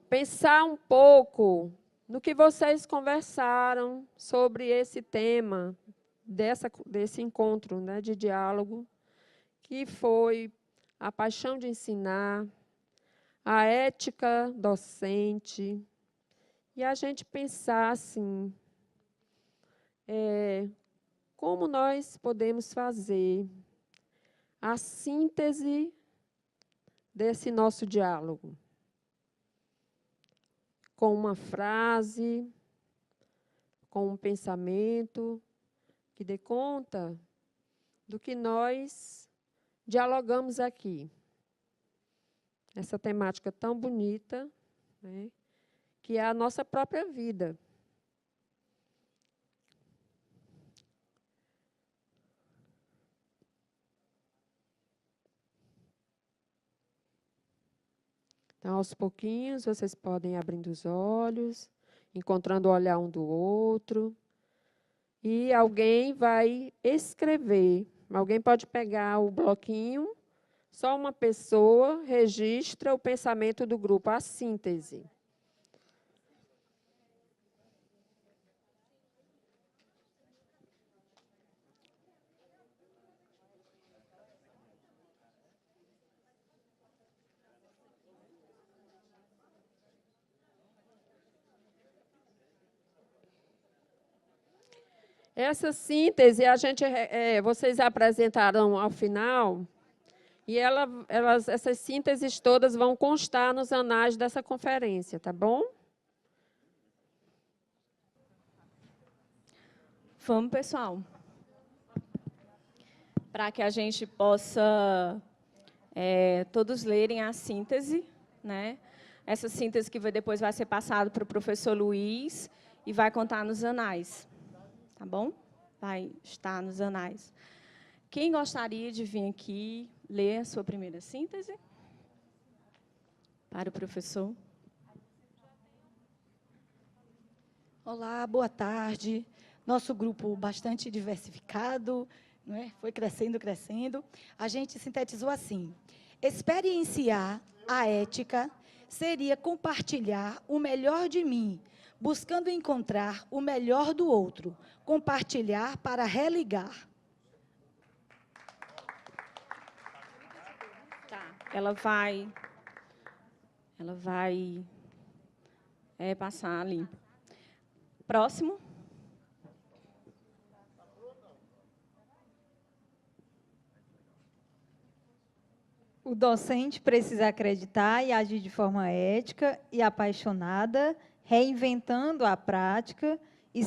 pensar um pouco no que vocês conversaram sobre esse tema desse encontro, né, de diálogo, que foi a paixão de ensinar, a ética docente, e a gente pensar assim, como nós podemos fazer a síntese desse nosso diálogo, com uma frase, com um pensamento, que dê conta do que nós dialogamos aqui. Essa temática tão bonita, né, que é a nossa própria vida. Então, aos pouquinhos, vocês podem ir abrindo os olhos, encontrando o olhar um do outro. E alguém vai escrever. Alguém pode pegar o bloquinho, só uma pessoa registra o pensamento do grupo, a síntese. Essa síntese, vocês apresentaram ao final, e essas sínteses todas vão constar nos anais dessa conferência, tá bom? Vamos, pessoal. Para que a gente possa todos lerem a síntese, né? Essa síntese que depois vai ser passada para o professor Luiz e vai contar nos anais. Tá bom? Vai estar nos anais. Quem gostaria de vir aqui ler a sua primeira síntese? Para o professor. Olá, boa tarde. Nosso grupo bastante diversificado, não é? Foi crescendo, crescendo. A gente sintetizou assim: experienciar a ética seria compartilhar o melhor de mim, buscando encontrar o melhor do outro, compartilhar para religar. Tá. Ela vai passar ali. Próximo. O docente precisa acreditar e agir de forma ética e apaixonada, reinventando a prática e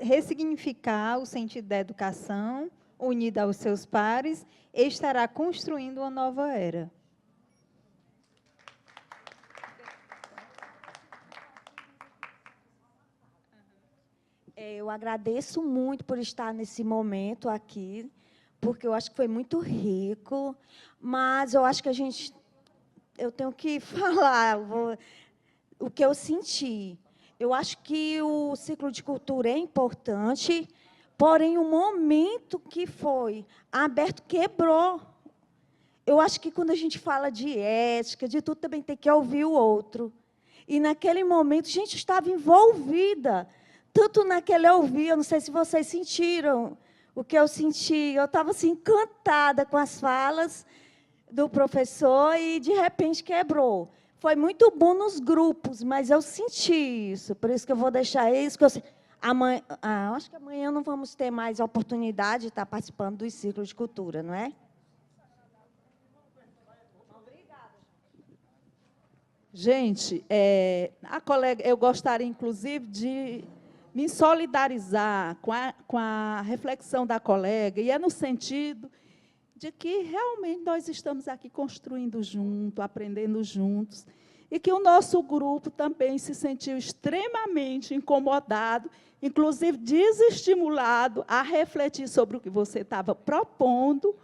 ressignificar o sentido da educação, unida aos seus pares, e estará construindo uma nova era. Eu agradeço muito por estar nesse momento aqui, porque eu acho que foi muito rico, mas eu acho que eu tenho que falar o que eu senti. Eu acho que o ciclo de cultura é importante, porém, o momento que foi aberto quebrou. Eu acho que, quando a gente fala de ética, de tudo, também tem que ouvir o outro. E, naquele momento, a gente estava envolvida, tanto naquele ouvir, eu não sei se vocês sentiram o que eu senti. Eu estava assim, encantada com as falas do professor e, de repente, quebrou. Foi muito bom nos grupos, mas eu senti isso. Por isso que eu vou deixar isso. Acho que amanhã não vamos ter mais a oportunidade de estar participando dos ciclos de cultura, não é? Gente, a colega, eu gostaria, inclusive, de me solidarizar com a reflexão da colega, e é no sentido de que realmente nós estamos aqui construindo junto, aprendendo juntos, e que o nosso grupo também se sentiu extremamente incomodado, inclusive desestimulado a refletir sobre o que você estava propondo,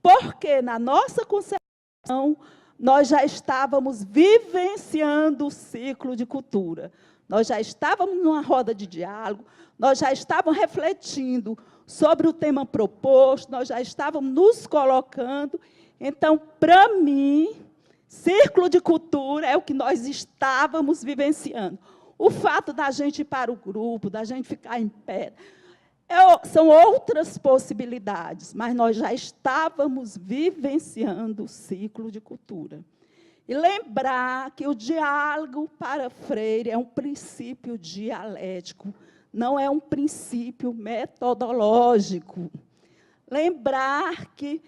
porque, na nossa concepção, nós já estávamos vivenciando o ciclo de cultura. Nós já estávamos numa roda de diálogo, nós já estávamos refletindo sobre o tema proposto, nós já estávamos nos colocando. Então, para mim, círculo de cultura é o que nós estávamos vivenciando. O fato da gente ir para o grupo, da gente ficar em pé, são outras possibilidades, mas nós já estávamos vivenciando o ciclo de cultura. E lembrar que o diálogo para Freire é um princípio dialético, não é um princípio metodológico. Lembrar que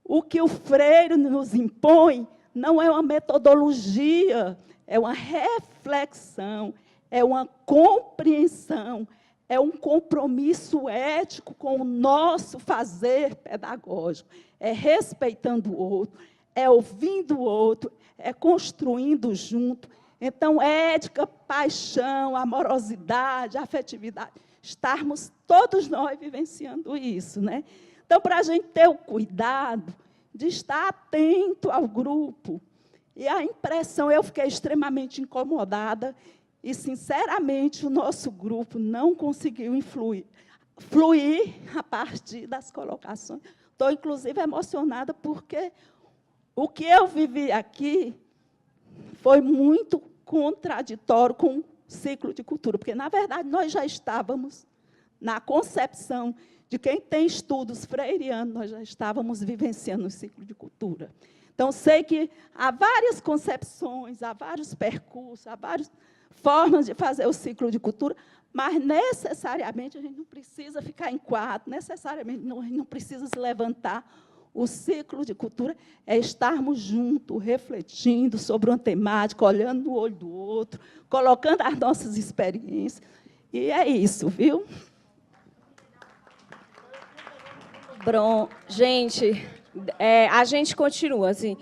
o Freire nos impõe não é uma metodologia, é uma reflexão, é uma compreensão, é um compromisso ético com o nosso fazer pedagógico, é respeitando o outro, é ouvindo o outro, é construindo junto. Então, ética, paixão, amorosidade, afetividade, estarmos todos nós vivenciando isso, né? Então, para a gente ter o cuidado de estar atento ao grupo. E a impressão, eu fiquei extremamente incomodada e, sinceramente, o nosso grupo não conseguiu fluir a partir das colocações. Estou, inclusive, emocionada, porque o que eu vivi aqui foi muito contraditório com o ciclo de cultura, porque, na verdade, nós já estávamos na concepção de quem tem estudos freirianos, nós já estávamos vivenciando o ciclo de cultura. Então, sei que há várias concepções, há vários percursos, há vários formas de fazer o ciclo de cultura, mas necessariamente a gente não precisa ficar em quadro, necessariamente não precisa se levantar. O ciclo de cultura é estarmos juntos, refletindo sobre uma temática, olhando no olho do outro, colocando as nossas experiências. E é isso, viu? Gente, a gente continua, assim,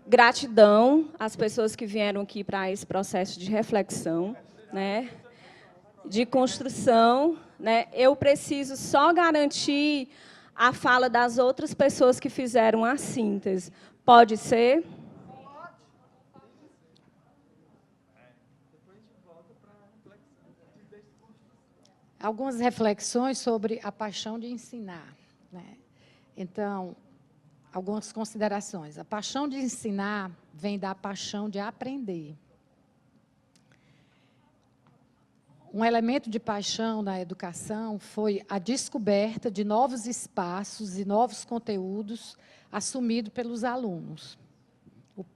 gratidão às pessoas que vieram aqui para esse processo de reflexão, né, de construção, né. Eu preciso só garantir a fala das outras pessoas que fizeram a síntese. Pode ser? Algumas reflexões sobre a paixão de ensinar, né? Então, algumas considerações. A paixão de ensinar vem da paixão de aprender. Um elemento de paixão na educação foi a descoberta de novos espaços e novos conteúdos assumidos pelos alunos.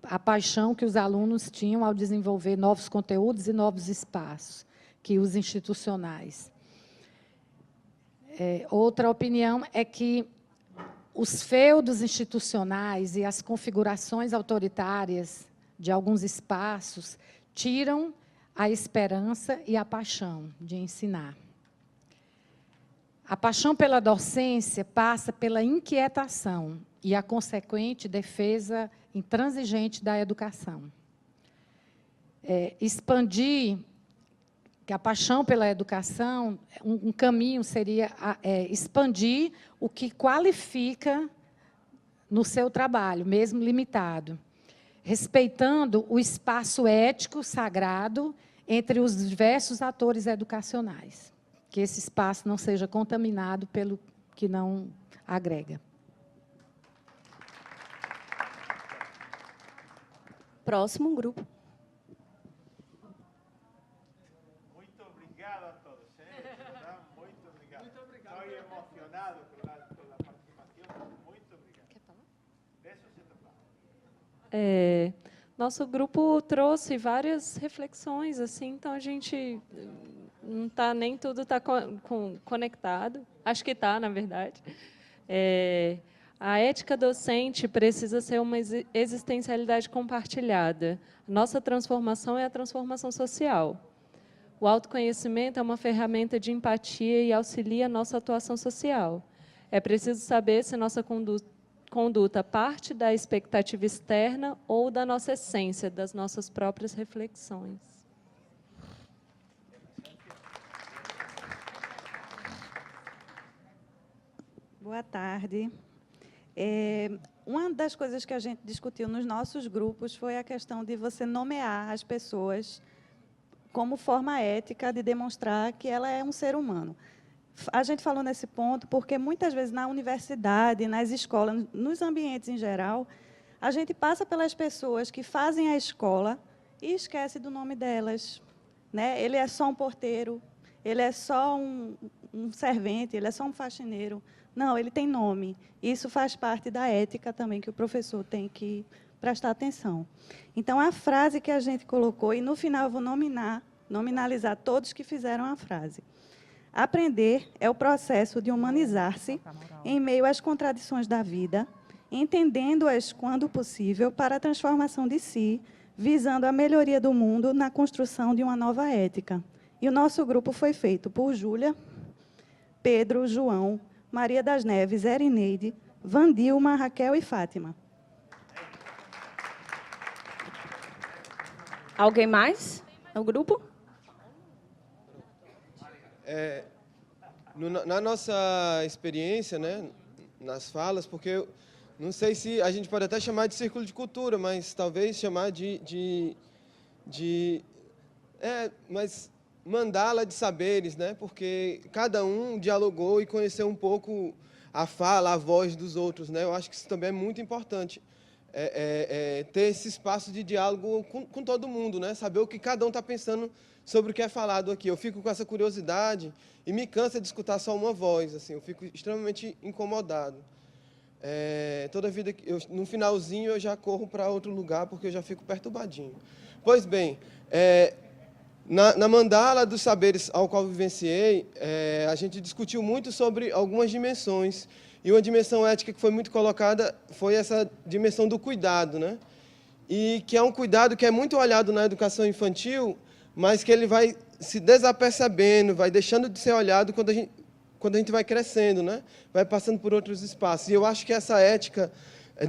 A paixão que os alunos tinham ao desenvolver novos conteúdos e novos espaços, que os institucionais. Outra opinião é que os feudos institucionais e as configurações autoritárias de alguns espaços tiram a esperança e a paixão de ensinar. A paixão pela docência passa pela inquietação e a consequente defesa intransigente da educação. Expandir, que a paixão pela educação, um caminho seria expandir o que qualifica no seu trabalho, mesmo limitado, respeitando o espaço ético sagrado entre os diversos atores educacionais, que esse espaço não seja contaminado pelo que não agrega. Próximo grupo. Muito obrigado a todos. Muito obrigado. Estou emocionado pela participação. Muito obrigado. Quer falar? Deixa eu te falar. Nosso grupo trouxe várias reflexões, assim, então a gente não está nem tudo está conectado. Acho que está, na verdade. A ética docente precisa ser uma existencialidade compartilhada. Nossa transformação é a transformação social. O autoconhecimento é uma ferramenta de empatia e auxilia a nossa atuação social. É preciso saber se nossa conduta parte da expectativa externa ou da nossa essência, das nossas próprias reflexões. Boa tarde. Uma das coisas que a gente discutiu nos nossos grupos foi a questão de você nomear as pessoas como forma ética de demonstrar que ela é um ser humano. A gente falou nesse ponto porque, muitas vezes, na universidade, nas escolas, nos ambientes em geral, a gente passa pelas pessoas que fazem a escola e esquece do nome delas, né? Ele é só um porteiro, ele é só um servente, ele é só um faxineiro. Não, ele tem nome. Isso faz parte da ética também, que o professor tem que prestar atenção. Então, a frase que a gente colocou, e no final eu vou nominalizar todos que fizeram a frase. Aprender é o processo de humanizar-se em meio às contradições da vida, entendendo-as quando possível para a transformação de si, visando a melhoria do mundo na construção de uma nova ética. E o nosso grupo foi feito por Júlia, Pedro, João, Maria das Neves, Erineide, Vandilma, Raquel e Fátima. Alguém mais? É o grupo? Na nossa experiência, né, nas falas, porque eu não sei se a gente pode até chamar de círculo de cultura, mas talvez chamar mas mandala de saberes, né, porque cada um dialogou e conheceu um pouco a fala, a voz dos outros, né. Eu acho que isso também é muito importante, ter esse espaço de diálogo com todo mundo, né, saber o que cada um está pensando sobre o que é falado aqui. Eu fico com essa curiosidade e me cansa de escutar só uma voz, assim, eu fico extremamente incomodado. Toda vida, no finalzinho, eu já corro para outro lugar, porque eu já fico perturbadinho. Pois bem, Na mandala dos saberes ao qual vivenciei, a gente discutiu muito sobre algumas dimensões. E uma dimensão ética que foi muito colocada foi essa dimensão do cuidado, né? E que é um cuidado que é muito olhado na educação infantil, mas que ele vai se desapercebendo, vai deixando de ser olhado quando a gente vai crescendo, né? Vai passando por outros espaços. E eu acho que essa ética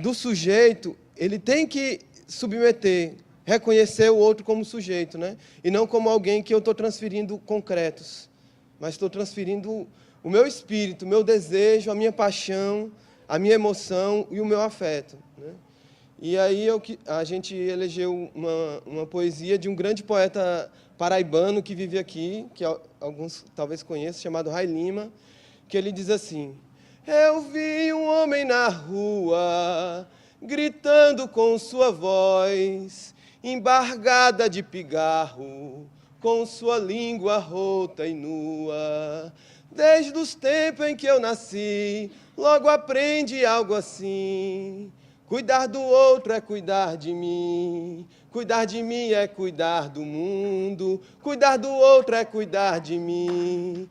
do sujeito, ele tem que submeter, reconhecer o outro como sujeito, né? E não como alguém que eu estou transferindo concretos, mas estou transferindo o meu espírito, o meu desejo, a minha paixão, a minha emoção e o meu afeto, né? E aí a gente elegeu uma poesia de um grande poeta paraibano que vive aqui, que alguns talvez conheçam, chamado Rai Lima, que ele diz assim: eu vi um homem na rua, gritando com sua voz, embargada de pigarro, com sua língua rota e nua. Desde os tempos em que eu nasci, logo aprendi algo assim: cuidar do outro é cuidar de mim é cuidar do mundo, cuidar do outro é cuidar de mim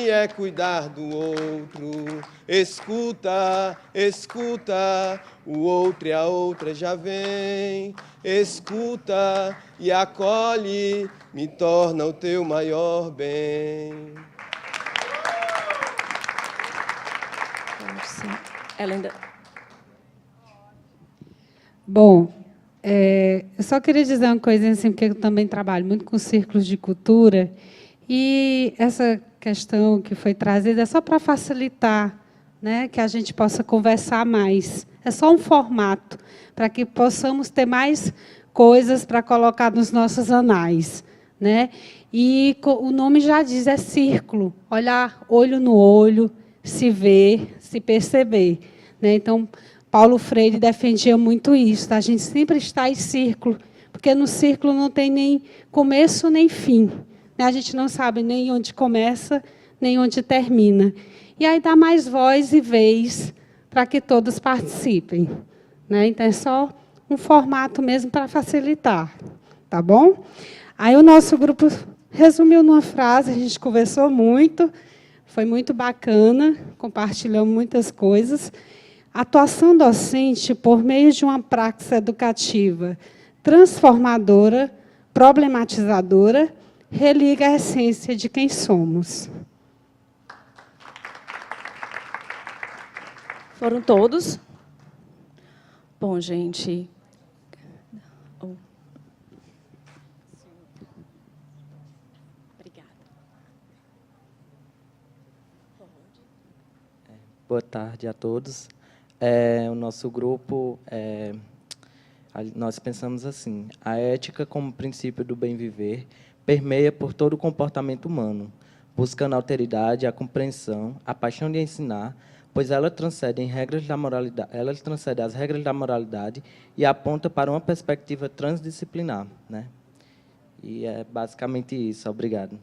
é cuidar do outro. Escuta, escuta, o outro e a outra já vem. Escuta e acolhe, me torna o teu maior bem. Ela ainda... Bom, eu só queria dizer uma coisa assim, porque eu também trabalho muito com círculos de cultura, e essa questão que foi trazida é só para facilitar, né, que a gente possa conversar mais. É só um formato para que possamos ter mais coisas para colocar nos nossos anais, né? E o nome já diz, é círculo, olhar olho no olho, se ver, se perceber, né? Então, Paulo Freire defendia muito isso, a gente sempre está em círculo, porque no círculo não tem nem começo nem fim, né? A gente não sabe nem onde começa, nem onde termina. E aí dá mais voz e vez para que todos participem, né? Então, é só um formato mesmo para facilitar, tá bom? Aí o nosso grupo resumiu numa frase, a gente conversou muito, foi muito bacana, compartilhamos muitas coisas. Atuação docente por meio de uma praxis educativa transformadora, problematizadora, religa a essência de quem somos. Foram todos? Bom, gente... Boa tarde a todos. O nosso grupo, nós pensamos assim: a ética como princípio do bem viver permeia por todo o comportamento humano, buscando a alteridade, a compreensão, a paixão de ensinar, pois ela transcende as regras da moralidade e aponta para uma perspectiva transdisciplinar, né? E é basicamente isso. Obrigado.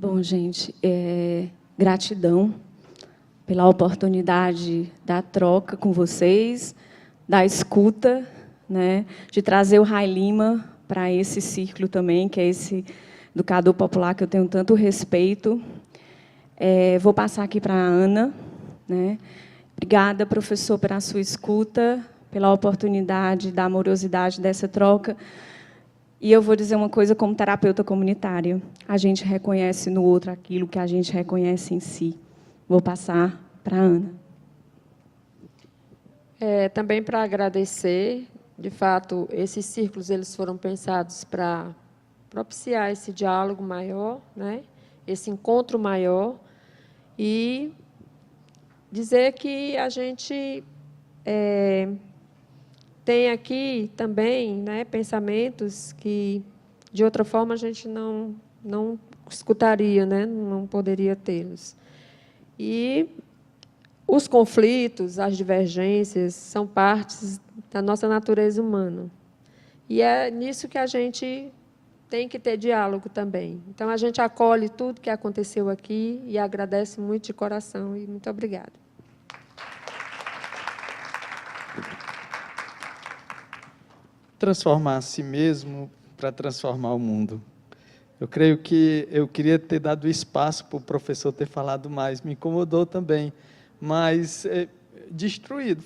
Bom, gente, gratidão pela oportunidade da troca com vocês, da escuta, né, de trazer o Rai Lima para esse círculo também, que é esse educador popular que eu tenho tanto respeito. Vou passar aqui para a Ana, né? Obrigada, professor, pela sua escuta, pela oportunidade, da amorosidade dessa troca. E eu vou dizer uma coisa como terapeuta comunitária: a gente reconhece no outro aquilo que a gente reconhece em si. Vou passar para a Ana. Também para agradecer, de fato, esses círculos eles foram pensados para propiciar esse diálogo maior, né? Esse encontro maior, e dizer que a gente tem aqui também, né, pensamentos que, de outra forma, a gente não escutaria, né, não poderia tê-los. E os conflitos, as divergências, são partes da nossa natureza humana. E é nisso que a gente tem que ter diálogo também. Então, a gente acolhe tudo que aconteceu aqui e agradece muito de coração. E muito obrigada. transformar a si mesmo para transformar o mundo. Eu creio que eu queria ter dado espaço para o professor ter falado mais, me incomodou também, mas destruído,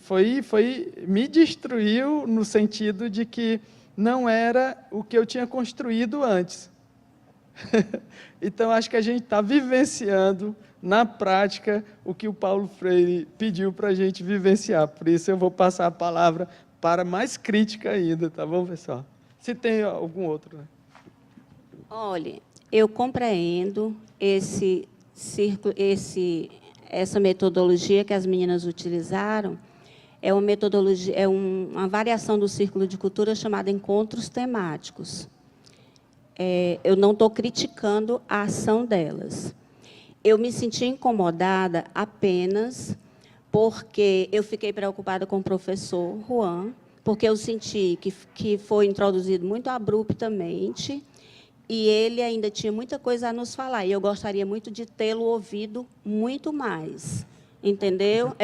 me destruiu no sentido de que não era o que eu tinha construído antes. Então, acho que a gente está vivenciando, na prática, o que o Paulo Freire pediu para a gente vivenciar. Por isso, eu vou passar a palavra para mais crítica ainda, tá bom, pessoal? Se tem algum outro, né? Olha, eu compreendo essa metodologia que as meninas utilizaram. É uma metodologia, uma variação do Círculo de Cultura chamada encontros temáticos. Eu não estou criticando a ação delas. Eu me senti incomodada apenas porque eu fiquei preocupada com o professor Juan, porque eu senti que foi introduzido muito abruptamente e ele ainda tinha muita coisa a nos falar, e eu gostaria muito de tê-lo ouvido muito mais, entendeu?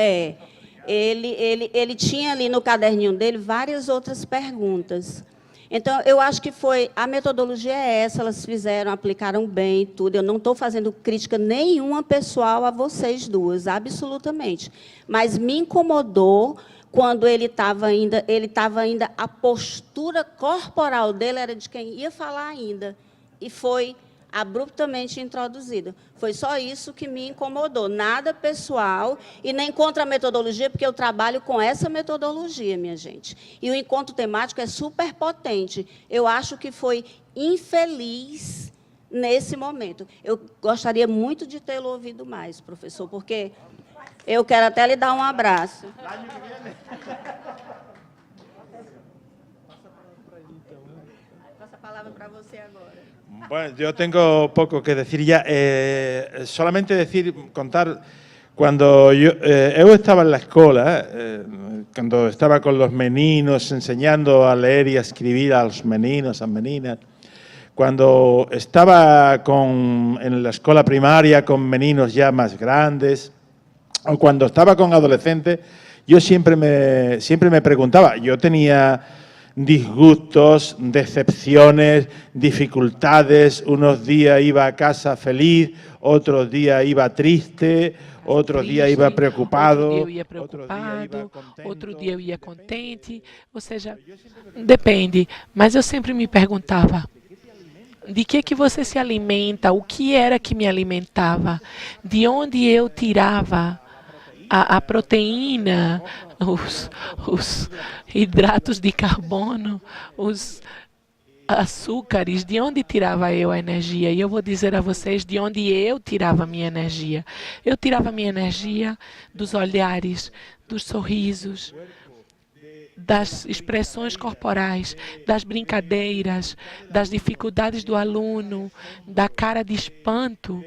Ele tinha ali no caderninho dele várias outras perguntas. Então, eu acho que a metodologia é essa, elas fizeram, aplicaram bem tudo. Eu não estou fazendo crítica nenhuma pessoal a vocês duas, absolutamente. Mas me incomodou quando ele estava ainda, a postura corporal dele era de quem ia falar ainda, e foi abruptamente introduzido. Foi só isso que me incomodou, nada pessoal e nem contra a metodologia, porque eu trabalho com essa metodologia, minha gente. E o encontro temático é super potente. Eu acho que foi infeliz nesse momento. Eu gostaria muito de tê-lo ouvido mais, professor, porque eu quero até lhe dar um abraço. Passa a palavra para você agora. Bueno, yo tengo poco que decir ya. Solamente contar, cuando yo estaba en la escuela, cuando estaba con los meninos, enseñando a leer y a escribir a los meninos, a meninas, cuando estaba en la escuela primaria con meninos ya más grandes, o cuando estaba con adolescentes, yo siempre me preguntaba, yo tenía disgustos, decepciones, dificultades. Unos días iba a casa feliz, otros días iba triste, outro dia eu ia preocupado, outro dia eu ia contente, ou seja, depende. Mas eu sempre me perguntava, de que você se alimenta? O que era que me alimentava? De onde eu tirava a proteína, os hidratos de carbono, os açúcares, de onde tirava eu a energia? E eu vou dizer a vocês de onde eu tirava a minha energia. Eu tirava a minha energia dos olhares, dos sorrisos, das expressões corporais, das brincadeiras, das dificuldades do aluno, da cara de espanto,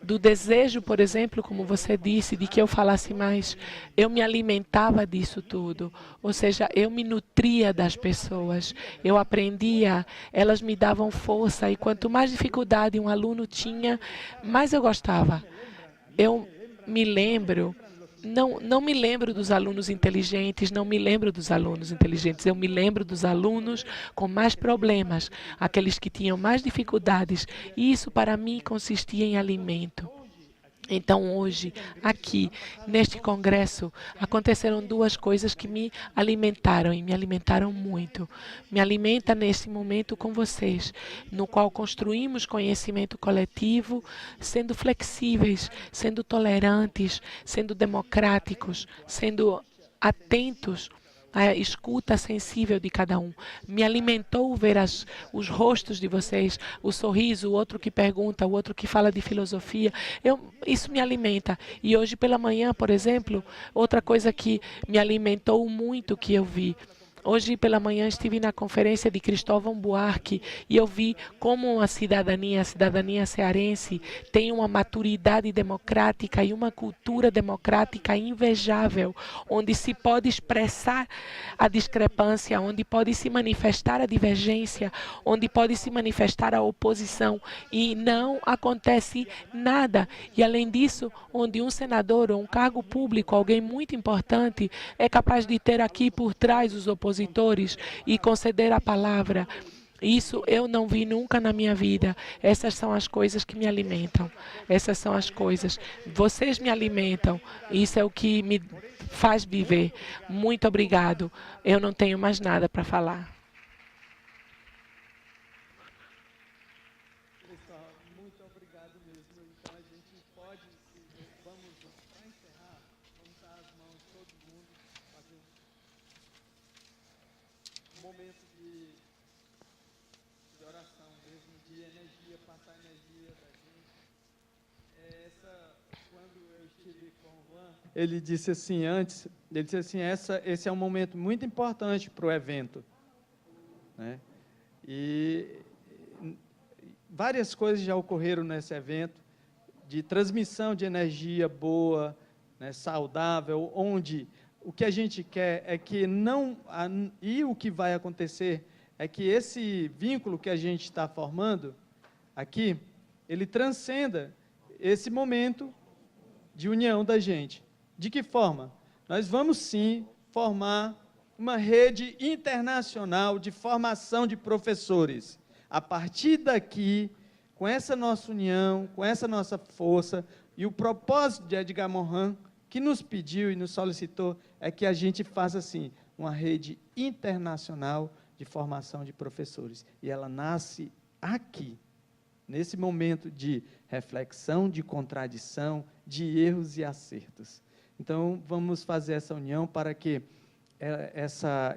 do desejo, por exemplo, como você disse, de que eu falasse mais. Eu me alimentava disso tudo, ou seja, eu me nutria das pessoas, eu aprendia, elas me davam força, e quanto mais dificuldade um aluno tinha, mais eu gostava. Eu me lembro, não me lembro dos alunos inteligentes, não me lembro dos alunos inteligentes, eu me lembro dos alunos com mais problemas, aqueles que tinham mais dificuldades, e isso para mim consistia em alimento. Então, hoje, aqui, neste congresso, aconteceram duas coisas que me alimentaram, e me alimentaram muito. Me alimenta nesse momento com vocês, no qual construímos conhecimento coletivo, sendo flexíveis, sendo tolerantes, sendo democráticos, sendo atentos à escuta sensível de cada um. Me alimentou ver os rostos de vocês, o sorriso, o outro que pergunta, o outro que fala de filosofia. Isso me alimenta. E hoje pela manhã, por exemplo, outra coisa que me alimentou muito que eu vi. Hoje pela manhã estive na conferência de Cristóvão Buarque e eu vi como a cidadania cearense tem uma maturidade democrática e uma cultura democrática invejável, onde se pode expressar a discrepância, onde pode se manifestar a divergência, onde pode se manifestar a oposição e não acontece nada. E além disso, onde um senador ou um cargo público, alguém muito importante, é capaz de ter aqui por trás os opositores, expositores e conceder a palavra. Isso eu não vi nunca na minha vida. Essas são as coisas que me alimentam. Essas são as coisas. Vocês me alimentam. Isso é o que me faz viver. Muito obrigado. Eu não tenho mais nada para falar. Pessoal, muito obrigado mesmo. Então a gente pode, vamos para encerrar, vamos dar as mãos todo mundo, fazer um momento de oração mesmo, de energia, passar energia da gente. Quando eu estive com o Juan, ele disse assim antes, esse é um momento muito importante para o evento, né? E várias coisas já ocorreram nesse evento, de transmissão de energia boa, né, saudável, onde o que a gente quer é que e o que vai acontecer é que esse vínculo que a gente está formando aqui, ele transcenda esse momento de união da gente. De que forma? Nós vamos, sim, formar uma rede internacional de formação de professores. A partir daqui, com essa nossa união, com essa nossa força, e o propósito de Edgar Morin, que nos pediu e nos solicitou, é que a gente faça, assim, uma rede internacional de formação de professores. E ela nasce aqui, nesse momento de reflexão, de contradição, de erros e acertos. Então, vamos fazer essa união para que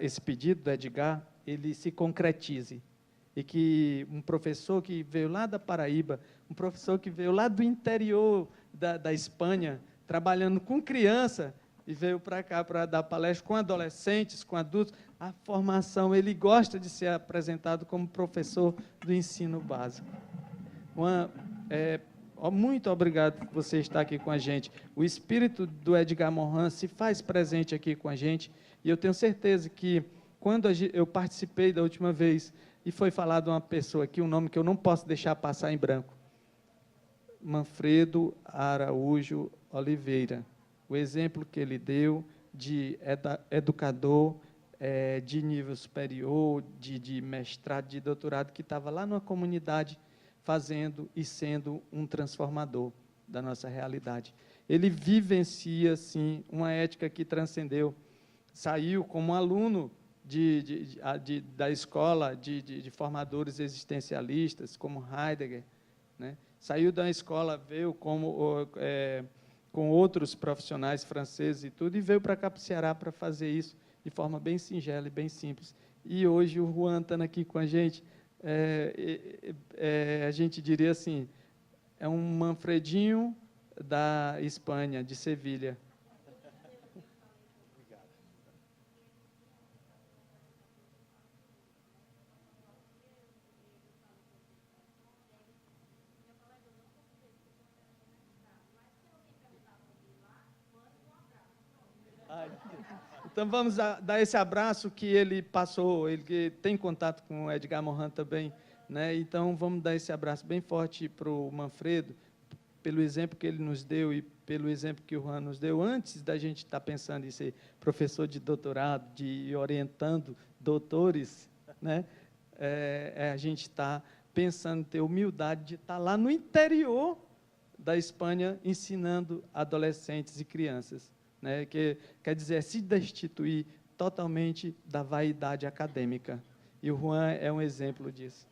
esse pedido do Edgar, ele se concretize. E que um professor que veio lá da Paraíba, um professor que veio lá do interior da Espanha, trabalhando com criança, e veio para cá para dar palestra com adolescentes, com adultos, a formação, ele gosta de ser apresentado como professor do ensino básico. Muito obrigado por você estar aqui com a gente. O espírito do Edgar Morin se faz presente aqui com a gente, e eu tenho certeza que, quando eu participei da última vez, e foi falado uma pessoa aqui, um nome que eu não posso deixar passar em branco, Manfredo Araújo Oliveira. O exemplo que ele deu de educador de nível superior, de mestrado, de doutorado, que estava lá numa comunidade fazendo e sendo um transformador da nossa realidade. Ele vivencia, sim, uma ética que transcendeu. Saiu como aluno da escola de formadores existencialistas, como Heidegger, né? Saiu da escola, veio com outros profissionais franceses e tudo, e veio para cá, para o Ceará, para fazer isso de forma bem singela e bem simples. E hoje o Juan estando aqui com a gente, a gente diria assim, é um Manfredinho da Espanha, de Sevilha. Então, vamos dar esse abraço que ele passou, ele que tem contato com o Edgar Morin também, né? Então, vamos dar esse abraço bem forte para o Manfredo, pelo exemplo que ele nos deu e pelo exemplo que o Juan nos deu, antes da gente estar pensando em ser professor de doutorado, de ir orientando doutores, né? A gente está pensando em ter humildade de estar lá no interior da Espanha ensinando adolescentes e crianças, né? Que quer dizer, se destituir totalmente da vaidade acadêmica. E o Juan é um exemplo disso.